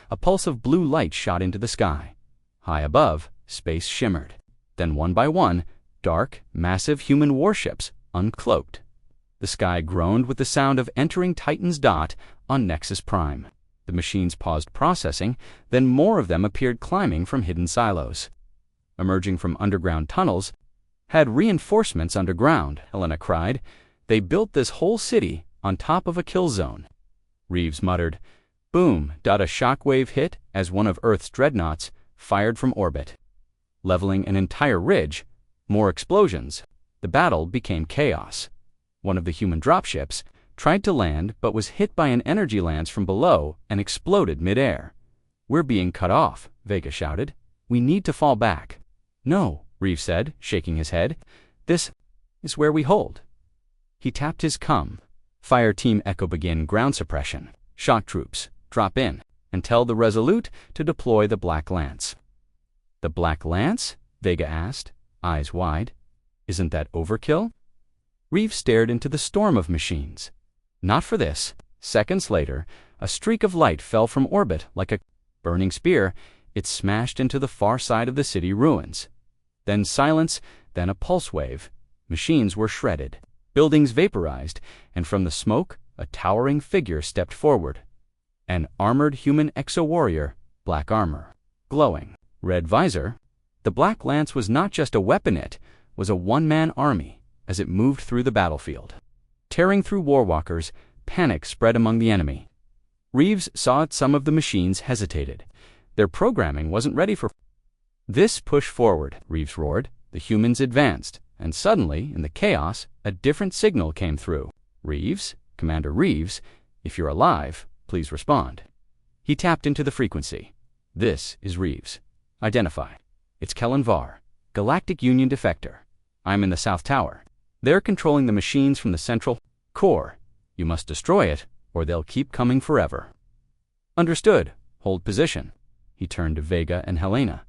A pulse of blue light shot into the sky. High above, space shimmered. Then one by one, dark, massive human warships uncloaked. The sky groaned with the sound of entering Titan's dot on Nexus Prime. The machines paused processing, then more of them appeared climbing from hidden silos. Emerging from underground tunnels, had reinforcements underground, Helena cried. "They built this whole city on top of a kill zone." Reeves muttered. Boom! A shockwave hit as one of Earth's dreadnoughts fired from orbit, leveling an entire ridge. More explosions. The battle became chaos. One of the human dropships tried to land but was hit by an energy lance from below and exploded midair. "We're being cut off," Vega shouted. "We need to fall back." "No," Reeves said, shaking his head. "This is where we hold." He tapped his cum. "Fire Team Echo, begin ground suppression. Shock troops, drop in and tell the Resolute to deploy the Black Lance." "The Black Lance?" Vega asked, eyes wide. "Isn't that overkill?" Reeves stared into the storm of machines. "Not for this." Seconds later, a streak of light fell from orbit like a burning spear. It smashed into the far side of the city ruins. Then silence, then a pulse wave. Machines were shredded. Buildings vaporized, and from the smoke, a towering figure stepped forward. An armored human exo-warrior, black armor, glowing, red visor. The Black Lance was not just a weapon, it was a one-man army as it moved through the battlefield. Tearing through warwalkers, panic spread among the enemy. Reeves saw it. Some of the machines hesitated. Their programming wasn't ready for this. "Push forward," Reeves roared. The humans advanced, and suddenly, in the chaos, a different signal came through. "Reeves, Commander Reeves, if you're alive, please respond. He tapped into the frequency. This is Reeves. Identify. It's Kellen Var, Galactic Union defector. I'm in the South Tower. They're controlling the machines from the central core. You must destroy it, or they'll keep coming forever. Understood. Hold position. He turned to Vega and Helena.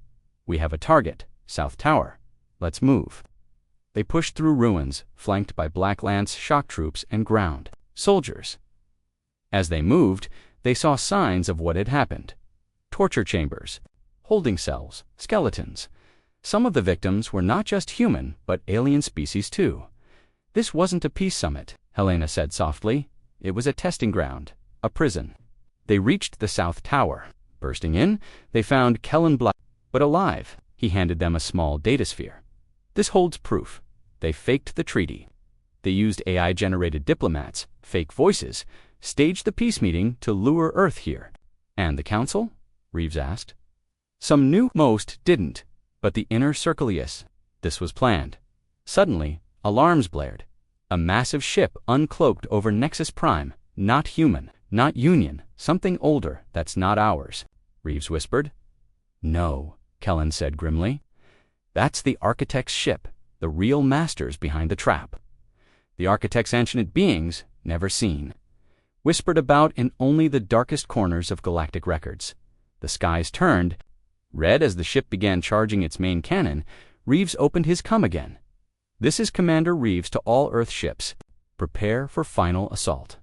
We have a target, South Tower. Let's move. They pushed through ruins, flanked by Black Lance shock troops and ground soldiers. As they moved, they saw signs of what had happened. Torture chambers, holding cells, skeletons. Some of the victims were not just human, but alien species too. This wasn't a peace summit, Helena said softly. It was a testing ground, a prison. They reached the South Tower. Bursting in, they found Kellen Black, but alive. He handed them a small datasphere. This holds proof. They faked the treaty. They used AI-generated diplomats, fake voices, staged the peace meeting to lure Earth here. And the Council? Reeves asked. Some knew, most didn't. But the inner circle, yes. This was planned. Suddenly, alarms blared. A massive ship uncloaked over Nexus Prime. Not human, not Union, something older that's not ours, Reeves whispered. No, Kellen said grimly. That's the Architect's ship, the real masters behind the trap. The Architect's ancient beings, never seen. Whispered about in only the darkest corners of galactic records. The skies turned. Red as the ship began charging its main cannon, Reeves opened his come again. This is Commander Reeves to all Earth ships. Prepare for final assault.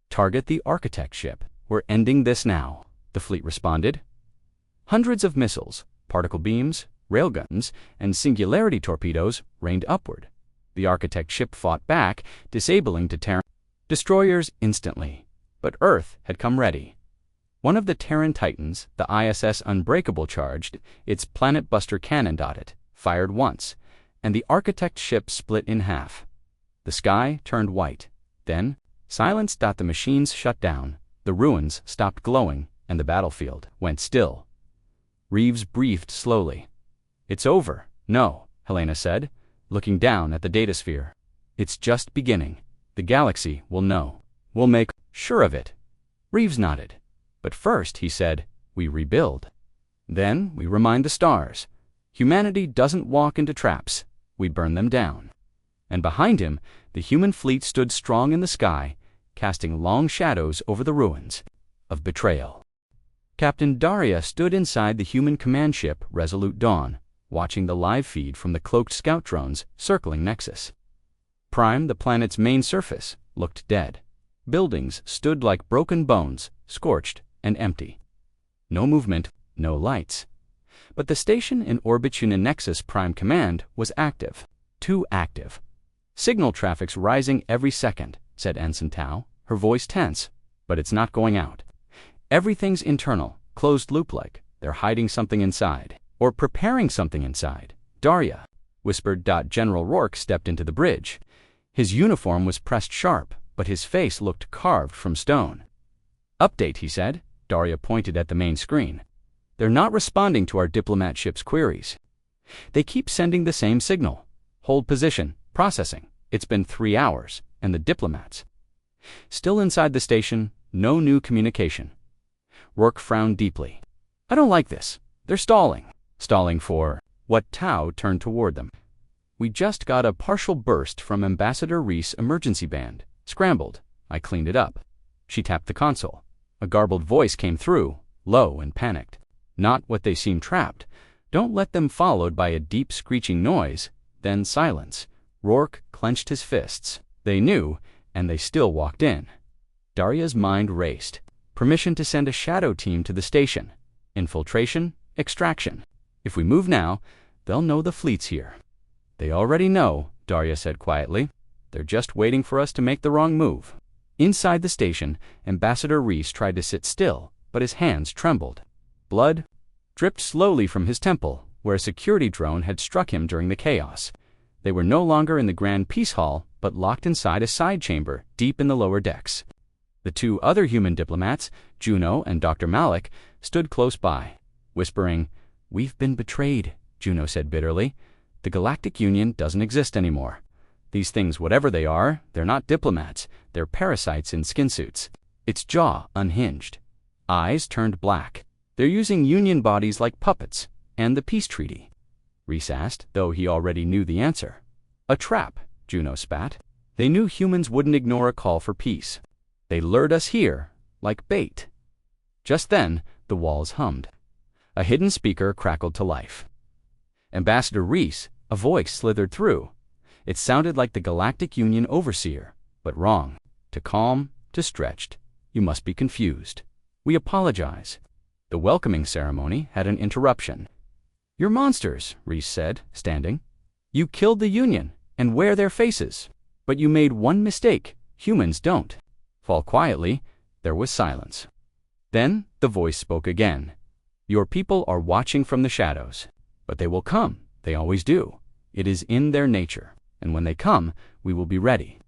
Target the Architect ship. We're ending this now, the fleet responded. Hundreds of missiles, particle beams, railguns, and singularity torpedoes rained upward. The Architect ship fought back, disabling Terran destroyers instantly. But Earth had come ready. One of the Terran Titans, the ISS Unbreakable, charged, its Planet Buster cannon dotted, fired once, and the Architect ship split in half. The sky turned white. Then, silence. The machines shut down, the ruins stopped glowing, and the battlefield went still. Reeves breathed slowly. It's over. No, Helena said, looking down at the datasphere. It's just beginning. The galaxy will know. We'll make sure of it. Reeves nodded. But first, he said, we rebuild. Then we remind the stars. Humanity doesn't walk into traps. We burn them down. And behind him, the human fleet stood strong in the sky, casting long shadows over the ruins of betrayal. Captain Daria stood inside the human command ship Resolute Dawn, watching the live feed from the cloaked scout drones circling Nexus. Prime, the planet's main surface, looked dead. Buildings stood like broken bones, scorched and empty. No movement, no lights. But the station in orbit in Nexus Prime Command was active. Too active. Signal traffic's rising every second, said Ensign Tao, her voice tense. But it's not going out. Everything's internal, closed loop-like. They're hiding something inside. Or preparing something inside. Daria, whispered. General Rourke stepped into the bridge. His uniform was pressed sharp, but his face looked carved from stone. Update, he said. Daria pointed at the main screen. They're not responding to our diplomat ship's queries. They keep sending the same signal. Hold position, processing. It's been 3 hours, and the diplomats. Still inside the station, no new communication. Rourke frowned deeply. I don't like this. They're stalling. Stalling for what? Tao turned toward them. We just got a partial burst from Ambassador Reese' emergency band. Scrambled. I cleaned it up. She tapped the console. A garbled voice came through, low and panicked. Not what they seem trapped. Don't let them, followed by a deep screeching noise. Then silence. Rourke clenched his fists. They knew, and they still walked in. Daria's mind raced. Permission to send a shadow team to the station. Infiltration, extraction. If we move now, they'll know the fleet's here. They already know, Daria said quietly. They're just waiting for us to make the wrong move. Inside the station, Ambassador Reese tried to sit still, but his hands trembled. Blood dripped slowly from his temple, where a security drone had struck him during the chaos. They were no longer in the Grand Peace Hall, but locked inside a side chamber deep in the lower decks. The 2 other human diplomats, Juno and Dr. Malik, stood close by, whispering, We've been betrayed, Juno said bitterly. The Galactic Union doesn't exist anymore. These things, whatever they are, they're not diplomats. They're parasites in skin suits. its jaw unhinged. Eyes turned black. They're using Union bodies like puppets. And the peace treaty? Rhys asked, though he already knew the answer. A trap, Juno spat. They knew humans wouldn't ignore a call for peace. They lured us here, like bait. Just then, the walls hummed. A hidden speaker crackled to life. Ambassador Rhys, a voice slithered through. It sounded like the Galactic Union overseer, but wrong. To calm, to stretched. You must be confused. We apologize. The welcoming ceremony had an interruption. You're monsters, Rhys said, standing. You killed the Union, and wear their faces. But you made one mistake. Humans don't. Fall quietly. There was silence. Then the voice spoke again. Your people are watching from the shadows. But they will come. They always do. It is in their nature. And when they come, we will be ready.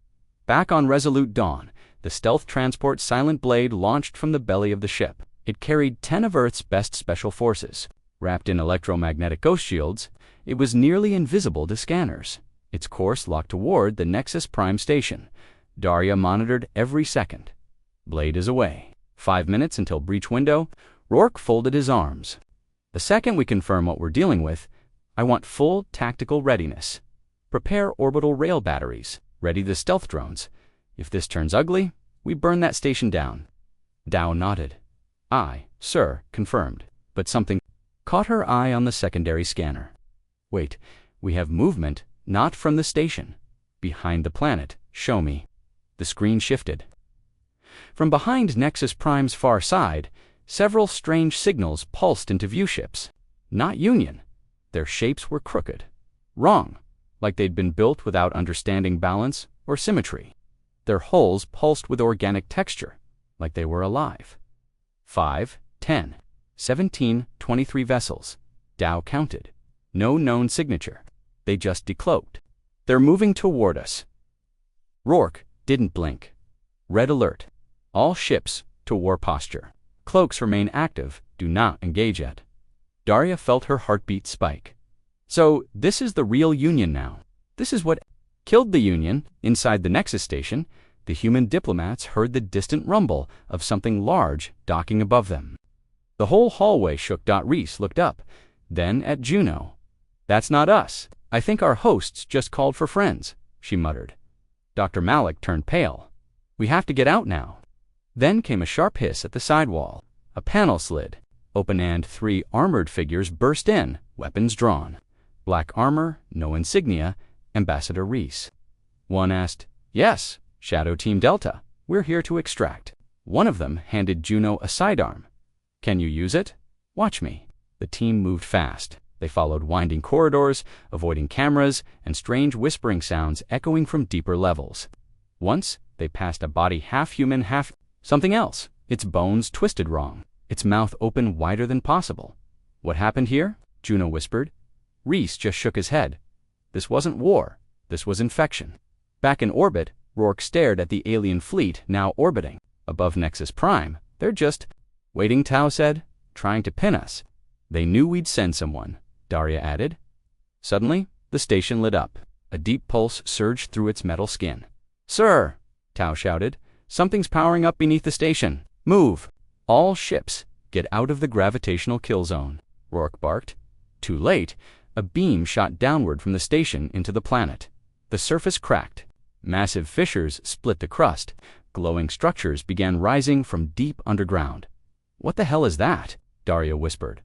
Back on Resolute Dawn, the stealth transport Silent Blade launched from the belly of the ship. It carried 10 of Earth's best special forces. Wrapped in electromagnetic ghost shields, it was nearly invisible to scanners. Its course locked toward the Nexus Prime station. Daria monitored every second. Blade is away. 5 minutes until breach window. Rourke folded his arms. The second we confirm what we're dealing with, I want full tactical readiness. Prepare orbital rail batteries. Ready the stealth drones. If this turns ugly, we burn that station down. Dow nodded. Aye, sir, confirmed. But something caught her eye on the secondary scanner. Wait, we have movement, not from the station. Behind the planet, show me. The screen shifted. From behind Nexus Prime's far side, several strange signals pulsed into viewships. Not Union. Their shapes were crooked. Wrong, like they'd been built without understanding balance or symmetry. Their hulls pulsed with organic texture, like they were alive. 5, 10, 17, 23 vessels. Dow counted. No known signature. They just decloaked. They're moving toward us. Rourke didn't blink. Red alert. All ships to war posture. Cloaks remain active. Do not engage yet. Daria felt her heartbeat spike. So this is the real Union now. This is what killed the Union. Inside the Nexus station, the human diplomats heard the distant rumble of something large docking above them. The whole hallway shook. Rhys looked up, then at Juno. That's not us. I think our hosts just called for friends, she muttered. Dr. Malik turned pale. We have to get out now. Then came a sharp hiss at the sidewall. A panel slid open and 3 armored figures burst in, weapons drawn. Black armor, no insignia, Ambassador Rhys. One asked, Yes, Shadow Team Delta, we're here to extract. One of them handed Juno a sidearm. Can you use it? Watch me. The team moved fast. They followed winding corridors, avoiding cameras, and strange whispering sounds echoing from deeper levels. Once, they passed a body half human, half something else. Its bones twisted wrong. Its mouth open wider than possible. What happened here? Juno whispered. Rhys just shook his head. This wasn't war. This was infection. Back in orbit, Rourke stared at the alien fleet now orbiting. Above Nexus Prime, they're just waiting, Tau said, trying to pin us. They knew we'd send someone, Daria added. Suddenly, the station lit up. A deep pulse surged through its metal skin. Sir, Tau shouted, something's powering up beneath the station. Move. All ships, get out of the gravitational kill zone, Rourke barked. Too late, a beam shot downward from the station into the planet. The surface cracked. Massive fissures split the crust. Glowing structures began rising from deep underground. What the hell is that? Daria whispered.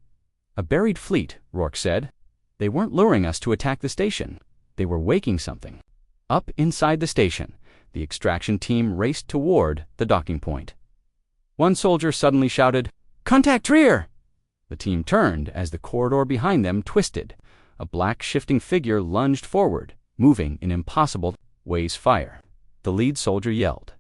A buried fleet, Rourke said. They weren't luring us to attack the station. They were waking something. Up inside the station, the extraction team raced toward the docking point. One soldier suddenly shouted, Contact rear! The team turned as the corridor behind them twisted. A black shifting figure lunged forward, moving in impossible ways. Fire. The lead soldier yelled.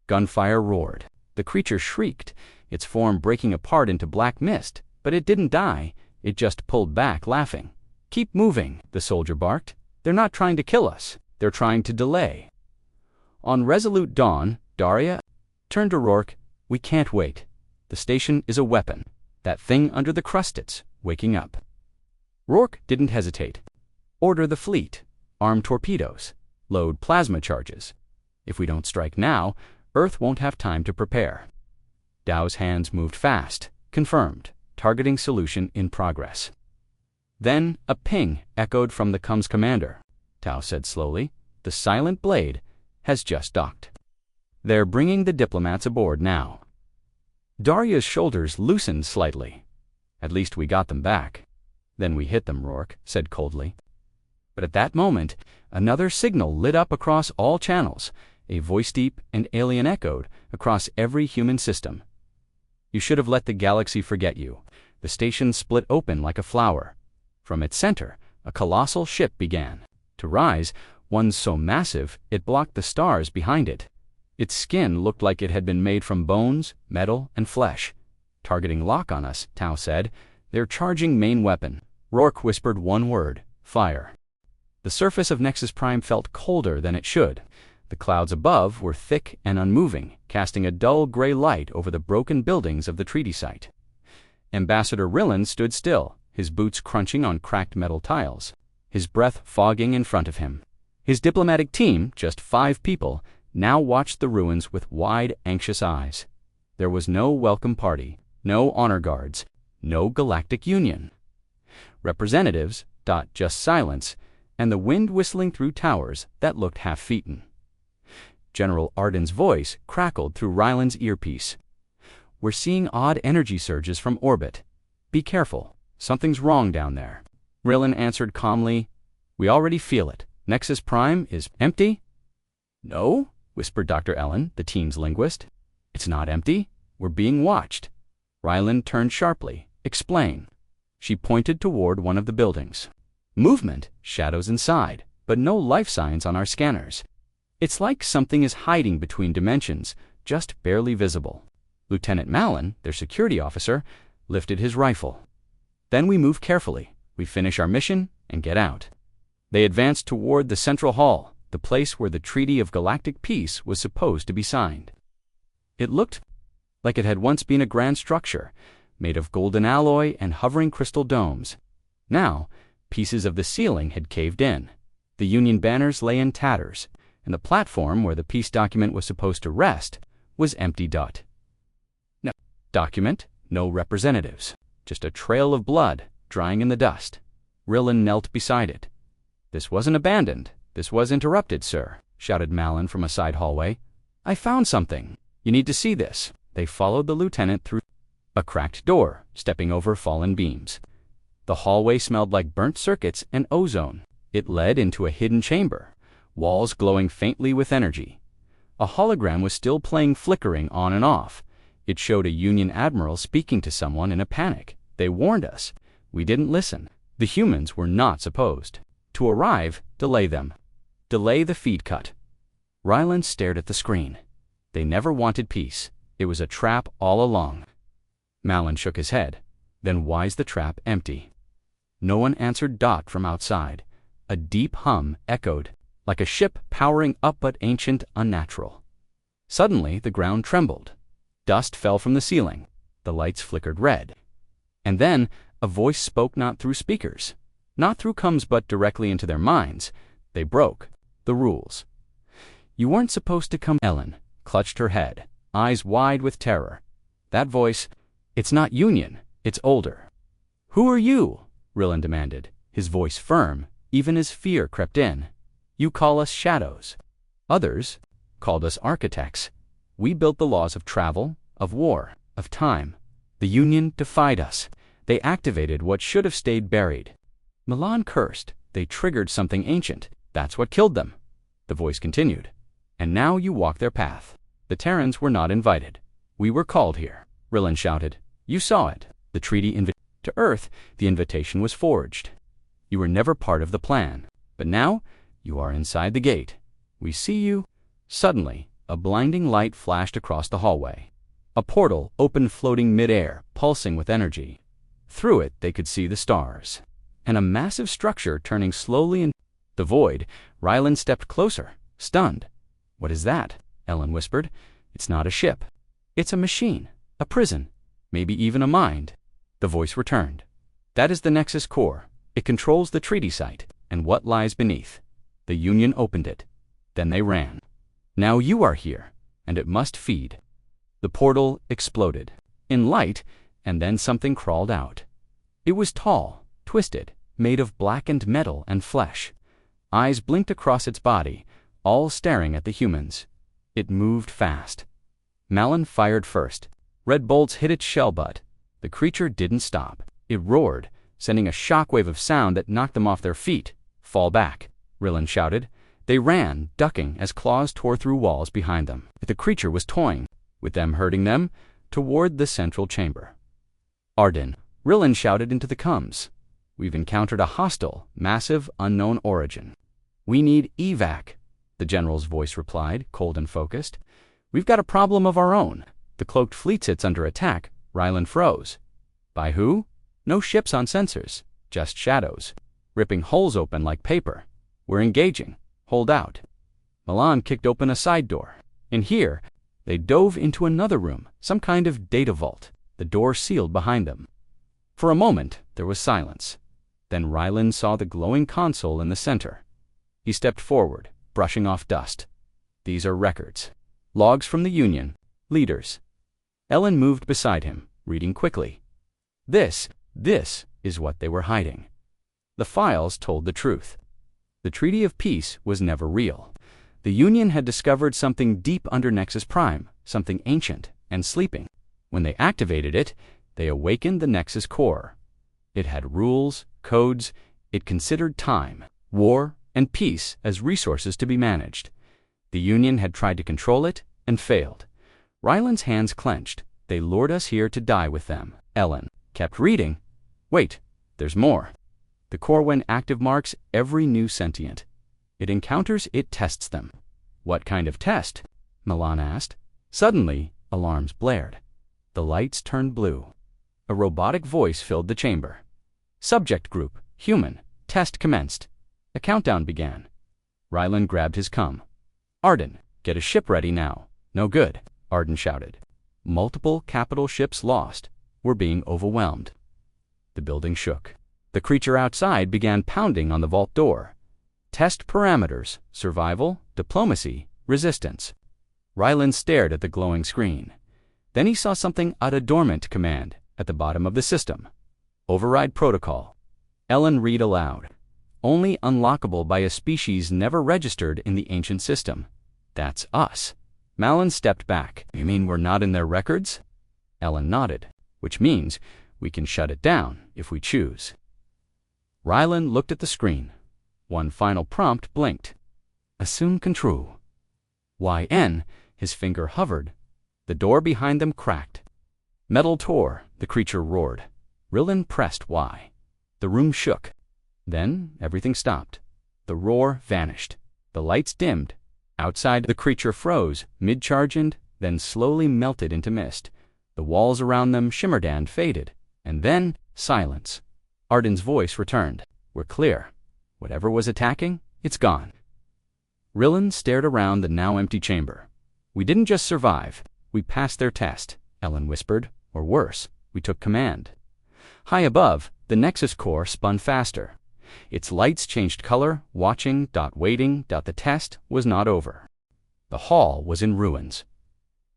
Gunfire roared. The creature shrieked, its form breaking apart into black mist, but it didn't die. It just pulled back, laughing. Keep moving, the soldier barked. They're not trying to kill us. They're trying to delay. On Resolute Dawn, Daria turned to Rourke. We can't wait. The station is a weapon. That thing under the crust, it's waking up. Rourke didn't hesitate. Order the fleet. Arm torpedoes. Load plasma charges. If we don't strike now, Earth won't have time to prepare. Dow's hands moved fast. Confirmed. Targeting solution in progress. Then a ping echoed from the comms commander. Tao said slowly, "The silent blade has just docked. They're bringing the diplomats aboard now." Darya's shoulders loosened slightly. "At least we got them back." "Then we hit them," Rourke said coldly. But at that moment, another signal lit up across all channels, a voice deep and alien echoed across every human system. "You should have let the galaxy forget you." The station split open like a flower. From its center, a colossal ship began to rise, one so massive it blocked the stars behind it. Its skin looked like it had been made from bones, metal, and flesh. "Targeting lock on us," Tao said. "They're charging main weapon." Rourke whispered one word: "Fire." The surface of Nexus Prime felt colder than it should. The clouds above were thick and unmoving, casting a dull gray light over the broken buildings of the treaty site. Ambassador Rillan stood still, his boots crunching on cracked metal tiles, his breath fogging in front of him. His diplomatic team, just 5 people, now watched the ruins with wide, anxious eyes. There was no welcome party, no honor guards, no Galactic Union. Representatives, just silence, and the wind whistling through towers that looked half-eaten. General Arden's voice crackled through Ryland's earpiece. "We're seeing odd energy surges from orbit. Be careful. Something's wrong down there." Rillan answered calmly, "We already feel it. Nexus Prime is empty?" "No," whispered Dr. Ellen, the team's linguist. "It's not empty. We're being watched." Ryland turned sharply. "Explain." She pointed toward one of the buildings. "Movement, shadows inside, but no life signs on our scanners. It's like something is hiding between dimensions, just barely visible." Lieutenant Mallon, their security officer, lifted his rifle. "Then we move carefully. We finish our mission and get out." They advanced toward the central hall, the place where the Treaty of Galactic Peace was supposed to be signed. It looked like it had once been a grand structure, made of golden alloy and hovering crystal domes. Now, pieces of the ceiling had caved in. The Union banners lay in tatters, and the platform where the peace document was supposed to rest was empty. No document, no representatives, just a trail of blood drying in the dust. Rillan knelt beside it. "This wasn't abandoned. This was interrupted, sir," shouted Mallon from a side hallway. "I found something. You need to see this." They followed the lieutenant through a cracked door, stepping over fallen beams. The hallway smelled like burnt circuits and ozone. It led into a hidden chamber, walls glowing faintly with energy. A hologram was still playing, flickering on and off. It showed a Union admiral speaking to someone in a panic. "They warned us. We didn't listen. The humans were not supposed to arrive. Delay them. Delay the feed cut." Ryland stared at the screen. They never wanted peace. It was a trap all along. Mallon shook his head. "Then why's the trap empty?" No one answered from outside. A deep hum echoed, like a ship powering up, but ancient, unnatural. Suddenly, the ground trembled. Dust fell from the ceiling. The lights flickered red. And then, a voice spoke, not through speakers, not through comms, but directly into their minds. They broke the rules. "You weren't supposed to come." Ellen clutched her head, eyes wide with terror. That voice, "It's not Union, it's older." "Who are you?" Rillan demanded, his voice firm, even as fear crept in. "You call us shadows. Others called us architects. We built the laws of travel, of war, of time. The Union defied us. They activated what should have stayed buried." Milan cursed. "They triggered something ancient. That's what killed them." The voice continued. "And now you walk their path. The Terrans were not invited. We were called here." Rillan shouted. "You saw it. The treaty to Earth, the invitation was forged. You were never part of the plan. But now, you are inside the gate. We see you." Suddenly, a blinding light flashed across the hallway. A portal opened, floating mid-air, pulsing with energy. Through it, they could see the stars, and a massive structure turning slowly in the void. Ryland stepped closer, stunned. "What is that?" Ellen whispered. "It's not a ship. It's a machine, a prison, maybe even a mind." The voice returned. "That is the Nexus core. It controls the treaty site and what lies beneath. The Union opened it. Then they ran. Now you are here, and it must feed." The portal exploded in light, and then something crawled out. It was tall, twisted, made of blackened metal and flesh. Eyes blinked across its body, all staring at the humans. It moved fast. Malin fired first. Red bolts hit its shell butt. The creature didn't stop. It roared, sending a shockwave of sound that knocked them off their feet. "Fall back," Rillen shouted. They ran, ducking as claws tore through walls behind them. The creature was toying with them, hurting them, toward the central chamber. "Arden," Rillen shouted into the comms. "We've encountered a hostile, massive, unknown origin. We need evac," the general's voice replied, cold and focused. "We've got a problem of our own. The cloaked fleet sits under attack." Rylan froze. "By who?" "No ships on sensors, just shadows, ripping holes open like paper. We're engaging. Hold out." Milan kicked open a side door. In here, they dove into another room, some kind of data vault, the door sealed behind them. For a moment, there was silence. Then Rylan saw the glowing console in the center. He stepped forward, brushing off dust. "These are records. Logs from the Union. Leaders." Ellen moved beside him, reading quickly. This is what they were hiding. The files told the truth. The Treaty of Peace was never real. The Union had discovered something deep under Nexus Prime, something ancient and sleeping. When they activated it, they awakened the Nexus core. It had rules, codes. It considered time, war, and peace as resources to be managed. The Union had tried to control it and failed. Rylan's hands clenched. "They lured us here to die with them." Ellen kept reading. "Wait, there's more. The core, when active, marks every new sentient. It encounters, it tests them." "What kind of test?" Milan asked. Suddenly, alarms blared. The lights turned blue. A robotic voice filled the chamber. "Subject group, human. Test commenced." A countdown began. Rylan grabbed his cum. "Arden, get a ship ready now." "No good," Arden shouted. Multiple capital ships lost. We're being overwhelmed. The building shook. The creature outside began pounding on the vault door. "Test parameters: survival, diplomacy, resistance." Rylan stared at the glowing screen. Then he saw something out of dormant command at the bottom of the system. "Override protocol." Ellen read aloud. "Only unlockable by a species never registered in the ancient system. That's us." Malin stepped back. "You mean we're not in their records?" Ellen nodded. "Which means we can shut it down if we choose." Rylan looked at the screen. One final prompt blinked. "Assume control." YN, his finger hovered. The door behind them cracked. "Metal tore," the creature roared. Rylan pressed Y. The room shook. Then everything stopped. The roar vanished. The lights dimmed. Outside, the creature froze, mid-charged, then slowly melted into mist. The walls around them shimmered and faded. And then, silence. Arden's voice returned. "We're clear. Whatever was attacking, it's gone." Rylan stared around the now empty chamber. "We didn't just survive. We passed their test," Ellen whispered. "Or worse, we took command." High above, the Nexus core spun faster. Its lights changed color, watching, waiting, the test was not over. The hall was in ruins.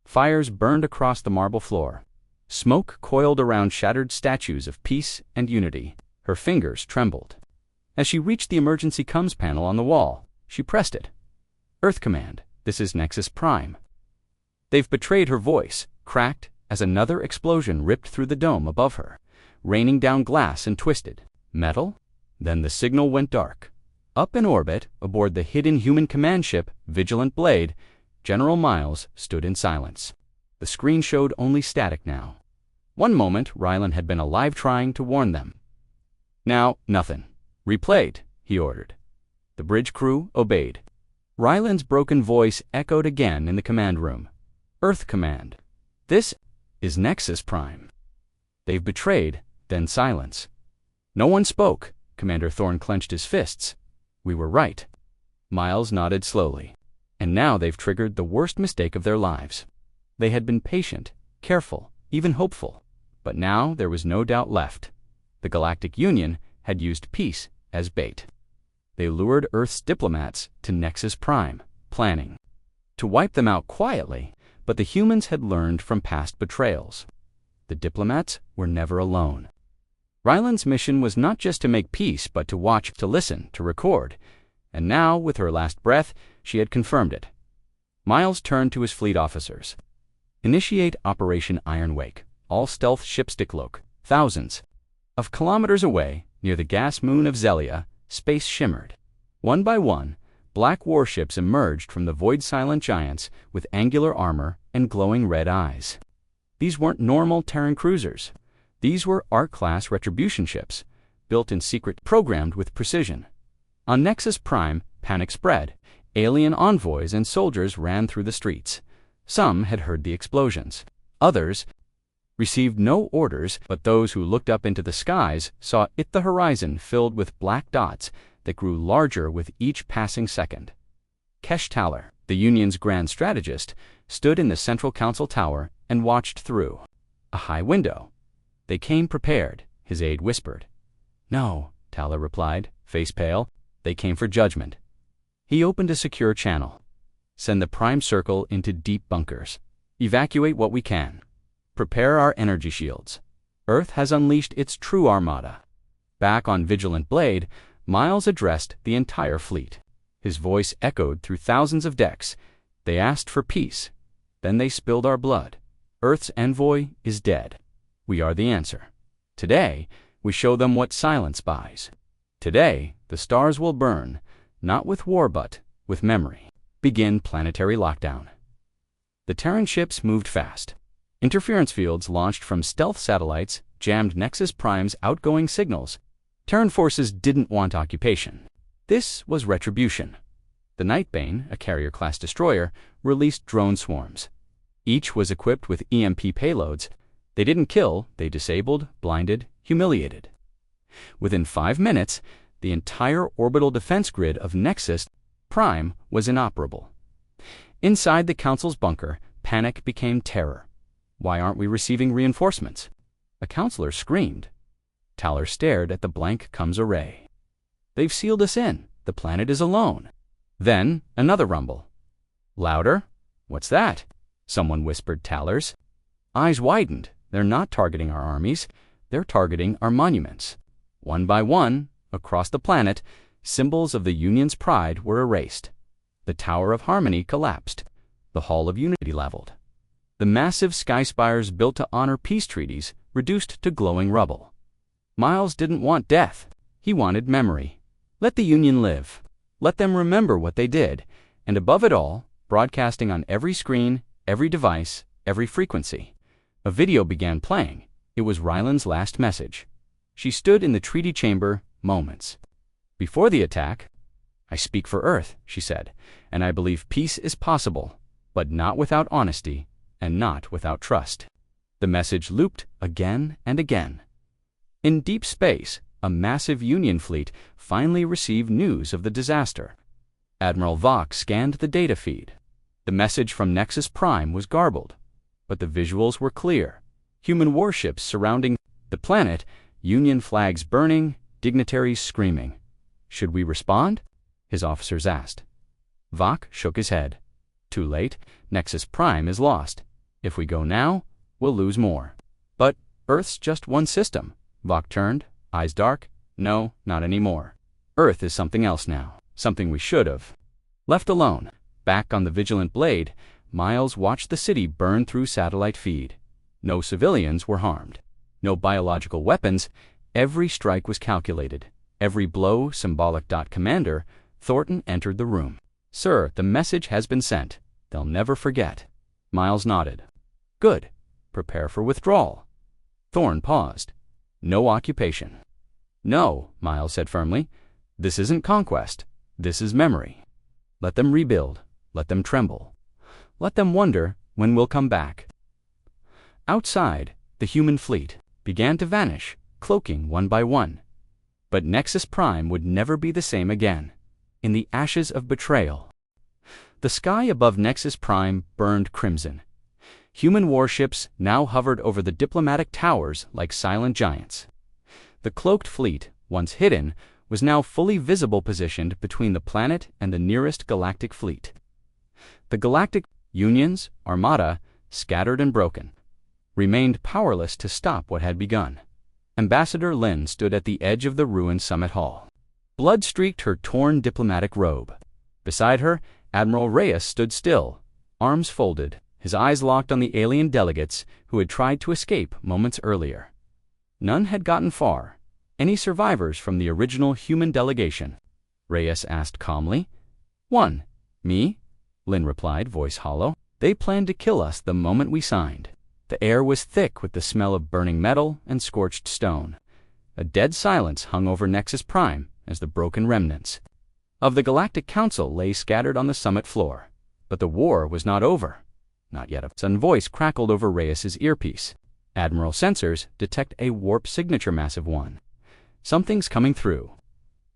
Fires burned across the marble floor. Smoke coiled around shattered statues of peace and unity. Her fingers trembled. As she reached the emergency comms panel on the wall, she pressed it. "Earth Command, this is Nexus Prime." "They've betrayed." Her voice cracked as another explosion ripped through the dome above her, raining down glass and twisted metal. Then the signal went dark. Up in orbit, aboard the hidden human command ship, Vigilant Blade, General Miles stood in silence. The screen showed only static now. One moment, Rylan had been alive trying to warn them. Now, nothing. "Replayed," he ordered. The bridge crew obeyed. Rylan's broken voice echoed again in the command room. "Earth Command, this is Nexus Prime." "They've betrayed," then silence. No one spoke. Commander Thorne clenched his fists. "We were right." Miles nodded slowly. "And now they've triggered the worst mistake of their lives." They had been patient, careful, even hopeful. But now there was no doubt left. The Galactic Union had used peace as bait. They lured Earth's diplomats to Nexus Prime, planning to wipe them out quietly, But the humans had learned from past betrayals. The diplomats were never alone. Ryland's mission was not just to make peace, but to watch, to listen, to record. And now, with her last breath, she had confirmed it. Miles turned to his fleet officers. Initiate Operation Iron Wake. All stealth ships decloak. Thousands of kilometers away, near the gas moon of Zelia, space shimmered. One by one, black warships emerged from the void silent giants with angular armor and glowing red eyes. These weren't normal Terran cruisers. These were Arc-class retribution ships, built in secret, programmed with precision. On Nexus Prime, panic spread. Alien envoys and soldiers ran through the streets. Some had heard the explosions. Others received no orders, but those who looked up into the skies saw the horizon filled with black dots that grew larger with each passing second. Kesh Taller, the Union's grand strategist, stood in the Central Council Tower and watched through a high window. They came prepared, his aide whispered. No, Taller replied, face pale. They came for judgment. He opened a secure channel. Send the Prime Circle into deep bunkers. Evacuate what we can. Prepare our energy shields. Earth has unleashed its true armada. Back on Vigilant Blade, Miles addressed the entire fleet. His voice echoed through thousands of decks. They asked for peace. Then they spilled our blood. Earth's envoy is dead. We are the answer. Today, we show them what silence buys. Today, the stars will burn, not with war but with memory. Begin planetary lockdown. The Terran ships moved fast. Interference fields launched from stealth satellites jammed Nexus Prime's outgoing signals. Terran forces didn't want occupation. This was retribution. The Nightbane, a carrier-class destroyer, released drone swarms. Each was equipped with EMP payloads. They didn't kill, they disabled, blinded, humiliated. Within 5 minutes, the entire orbital defense grid of Nexus Prime was inoperable. Inside the Council's bunker, panic became terror. Why aren't we receiving reinforcements? A counselor screamed. Taller stared at the blank comes array. They've sealed us in. The planet is alone. Then another rumble. Louder? What's that? Someone whispered Taller's. Eyes widened. They're not targeting our armies. They're targeting our monuments. One by one, across the planet, symbols of the Union's pride were erased. The Tower of Harmony collapsed. The Hall of Unity leveled. The massive sky spires built to honor peace treaties reduced to glowing rubble. Miles didn't want death. He wanted memory. Let the Union live. Let them remember what they did, and above it all, broadcasting on every screen, every device, every frequency. A video began playing. It was Ryland's last message. She stood in the treaty chamber moments before the attack. I speak for Earth, she said, and I believe peace is possible, but not without honesty and not without trust. The message looped again and again. In deep space, a massive Union fleet finally received news of the disaster. Admiral Vok scanned the data feed. The message from Nexus Prime was garbled, but the visuals were clear. Human warships surrounding the planet, Union flags burning, dignitaries screaming. Should we respond? His officers asked. Vok shook his head. Too late. Nexus Prime is lost. If we go now, we'll lose more. But Earth's just one system. Vok turned, eyes dark. No, not anymore. Earth is something else now. Something we should have. Left alone, back on the Vigilant Blade, Miles watched the city burn through satellite feed. No civilians were harmed. No biological weapons. Every strike was calculated. Every blow symbolic. Commander Thornton entered the room. Sir, the message has been sent. They'll never forget. Miles nodded. Good. Prepare for withdrawal. Thorne paused. No occupation. No, Miles said firmly. This isn't conquest. This is memory. Let them rebuild. Let them tremble. Let them wonder when we'll come back. Outside, the human fleet began to vanish, cloaking one by one. But Nexus Prime would never be the same again. In the ashes of betrayal, the sky above Nexus Prime burned crimson. Human warships now hovered over the diplomatic towers like silent giants. The cloaked fleet, once hidden, was now fully visible, positioned between the planet and the nearest galactic fleet. The galactic Unions, armada, scattered and broken, remained powerless to stop what had begun. Ambassador Lin stood at the edge of the ruined summit hall. Blood streaked her torn diplomatic robe. Beside her, Admiral Reyes stood still, arms folded, his eyes locked on the alien delegates who had tried to escape moments earlier. None had gotten far. Any survivors from the original human delegation? Reyes asked calmly. One. Me? Lin replied, voice hollow. They planned to kill us the moment we signed. The air was thick with the smell of burning metal and scorched stone. A dead silence hung over Nexus Prime as the broken remnants of the Galactic Council lay scattered on the summit floor. But the war was not over. Not yet. A sudden voice crackled over Reyes's earpiece. Admiral sensors detect a warp signature, massive one. Something's coming through.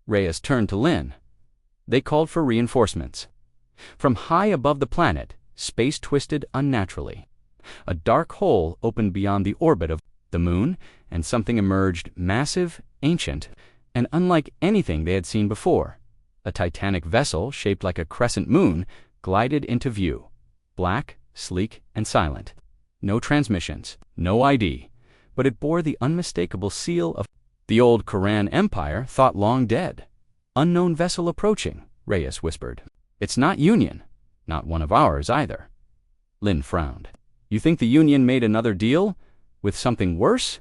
Reyes turned to Lin. They called for reinforcements. From high above the planet, space twisted unnaturally. A dark hole opened beyond the orbit of the moon, and something emerged, massive, ancient, and unlike anything they had seen before. A titanic vessel shaped like a crescent moon glided into view. Black, sleek, and silent. No transmissions, no ID, but it bore the unmistakable seal of the old Koran Empire thought long dead. Unknown vessel approaching, Reyes whispered. It's not Union, not one of ours either. Lin frowned. You think the Union made another deal? With something worse?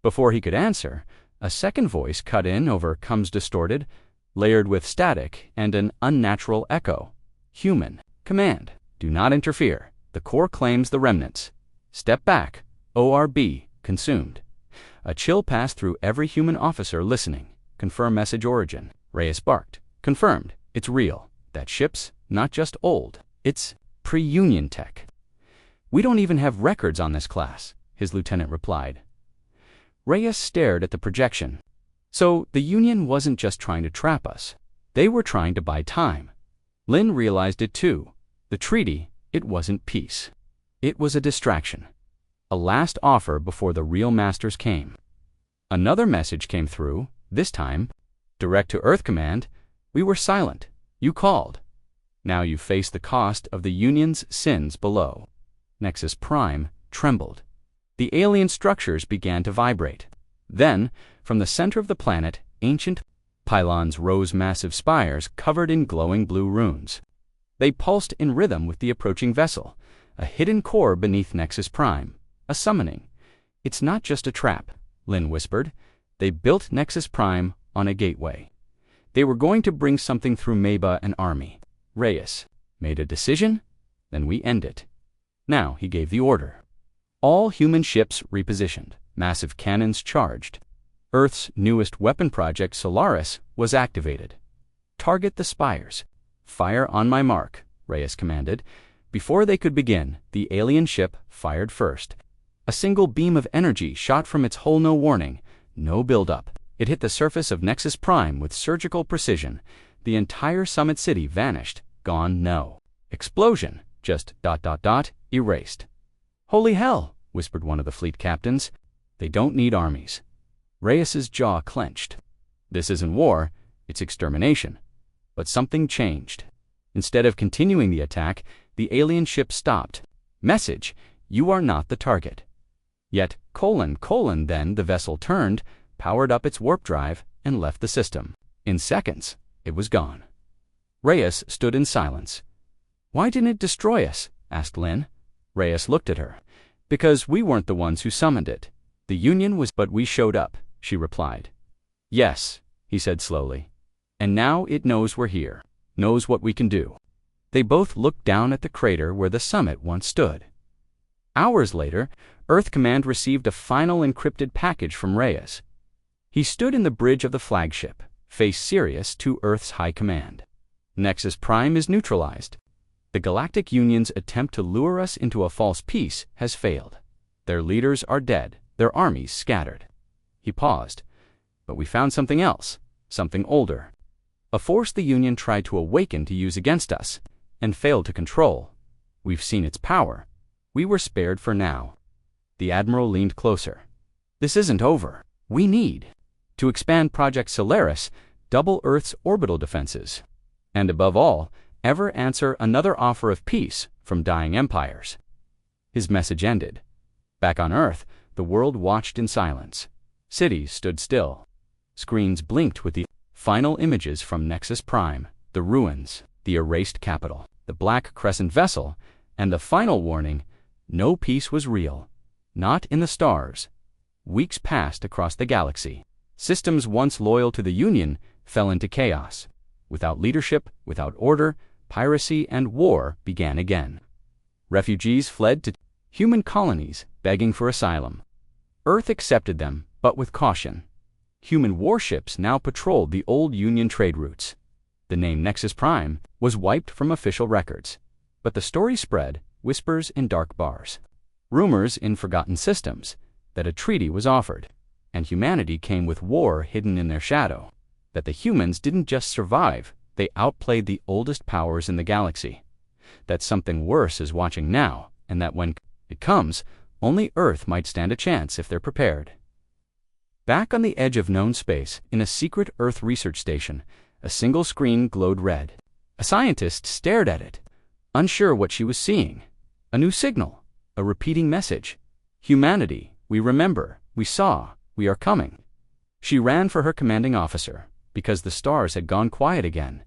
Before he could answer, a second voice cut in over comes distorted, layered with static and an unnatural echo. Human. Command. Do not interfere. The core claims the remnants. Step back. ORB. Consumed. A chill passed through every human officer listening. Confirm message origin. Reyes barked. Confirmed. It's real. That ship's not just old. It's pre-Union tech. We don't even have records on this class, his lieutenant replied. Reyes stared at the projection. So the Union wasn't just trying to trap us. They were trying to buy time. Lin realized it too. The treaty, it wasn't peace. It was a distraction. A last offer before the real masters came. Another message came through, this time, direct to Earth Command. We were silent. You called. Now you face the cost of the Union's sins below. Nexus Prime trembled. The alien structures began to vibrate. Then, from the center of the planet, ancient pylons rose, massive spires covered in glowing blue runes. They pulsed in rhythm with the approaching vessel, a hidden core beneath Nexus Prime, a summoning. It's not just a trap, Lin whispered. They built Nexus Prime on a gateway. They were going to bring something through Meba and Army. Reyes made a decision, then we end it. Now he gave the order. All human ships repositioned, massive cannons charged. Earth's newest weapon project, Solaris, was activated. Target the spires. Fire on my mark, Reyes commanded. Before they could begin, the alien ship fired first. A single beam of energy shot from its hull, no warning, no build-up. It hit the surface of Nexus Prime with surgical precision. The entire summit city vanished, gone, no explosion, just ... erased. Holy hell, whispered one of the fleet captains. They don't need armies. Reyes's jaw clenched. This isn't war, it's extermination. But something changed. Instead of continuing the attack, the alien ship stopped. Message, you are not the target. Yet, then the vessel turned, powered up its warp drive, and left the system. In seconds, it was gone. Reyes stood in silence. Why didn't it destroy us? Asked Lin. Reyes looked at her. Because we weren't the ones who summoned it. The Union was, but we showed up, she replied. Yes, he said slowly. And now it knows we're here, knows what we can do. They both looked down at the crater where the summit once stood. Hours later, Earth Command received a final encrypted package from Reyes. He stood in the bridge of the flagship, face serious to Earth's High Command. Nexus Prime is neutralized. The Galactic Union's attempt to lure us into a false peace has failed. Their leaders are dead, their armies scattered. He paused. But we found something else, something older. A force the Union tried to awaken to use against us, and failed to control. We've seen its power. We were spared for now. The Admiral leaned closer. This isn't over. We need to expand Project Solaris, double Earth's orbital defenses. And above all, ever answer another offer of peace from dying empires. His message ended. Back on Earth, the world watched in silence. Cities stood still. Screens blinked with the final images from Nexus Prime, the ruins, the erased capital, the Black Crescent vessel, and the final warning: no peace was real. Not in the stars. Weeks passed across the galaxy. Systems once loyal to the Union fell into chaos. Without leadership, without order, piracy and war began again. Refugees fled to human colonies, begging for asylum. Earth accepted them, but with caution. Human warships now patrolled the old Union trade routes. The name Nexus Prime was wiped from official records. But the story spread, whispers in dark bars. Rumors in forgotten systems, that a treaty was offered, and humanity came with war hidden in their shadow. That the humans didn't just survive, they outplayed the oldest powers in the galaxy. That something worse is watching now, and that when it comes, only Earth might stand a chance if they're prepared. Back on the edge of known space, in a secret Earth research station, a single screen glowed red. A scientist stared at it, unsure what she was seeing. A new signal, a repeating message. Humanity, we remember, we saw, we are coming. She ran for her commanding officer, because the stars had gone quiet again,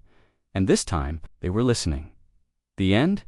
and this time they were listening. The end?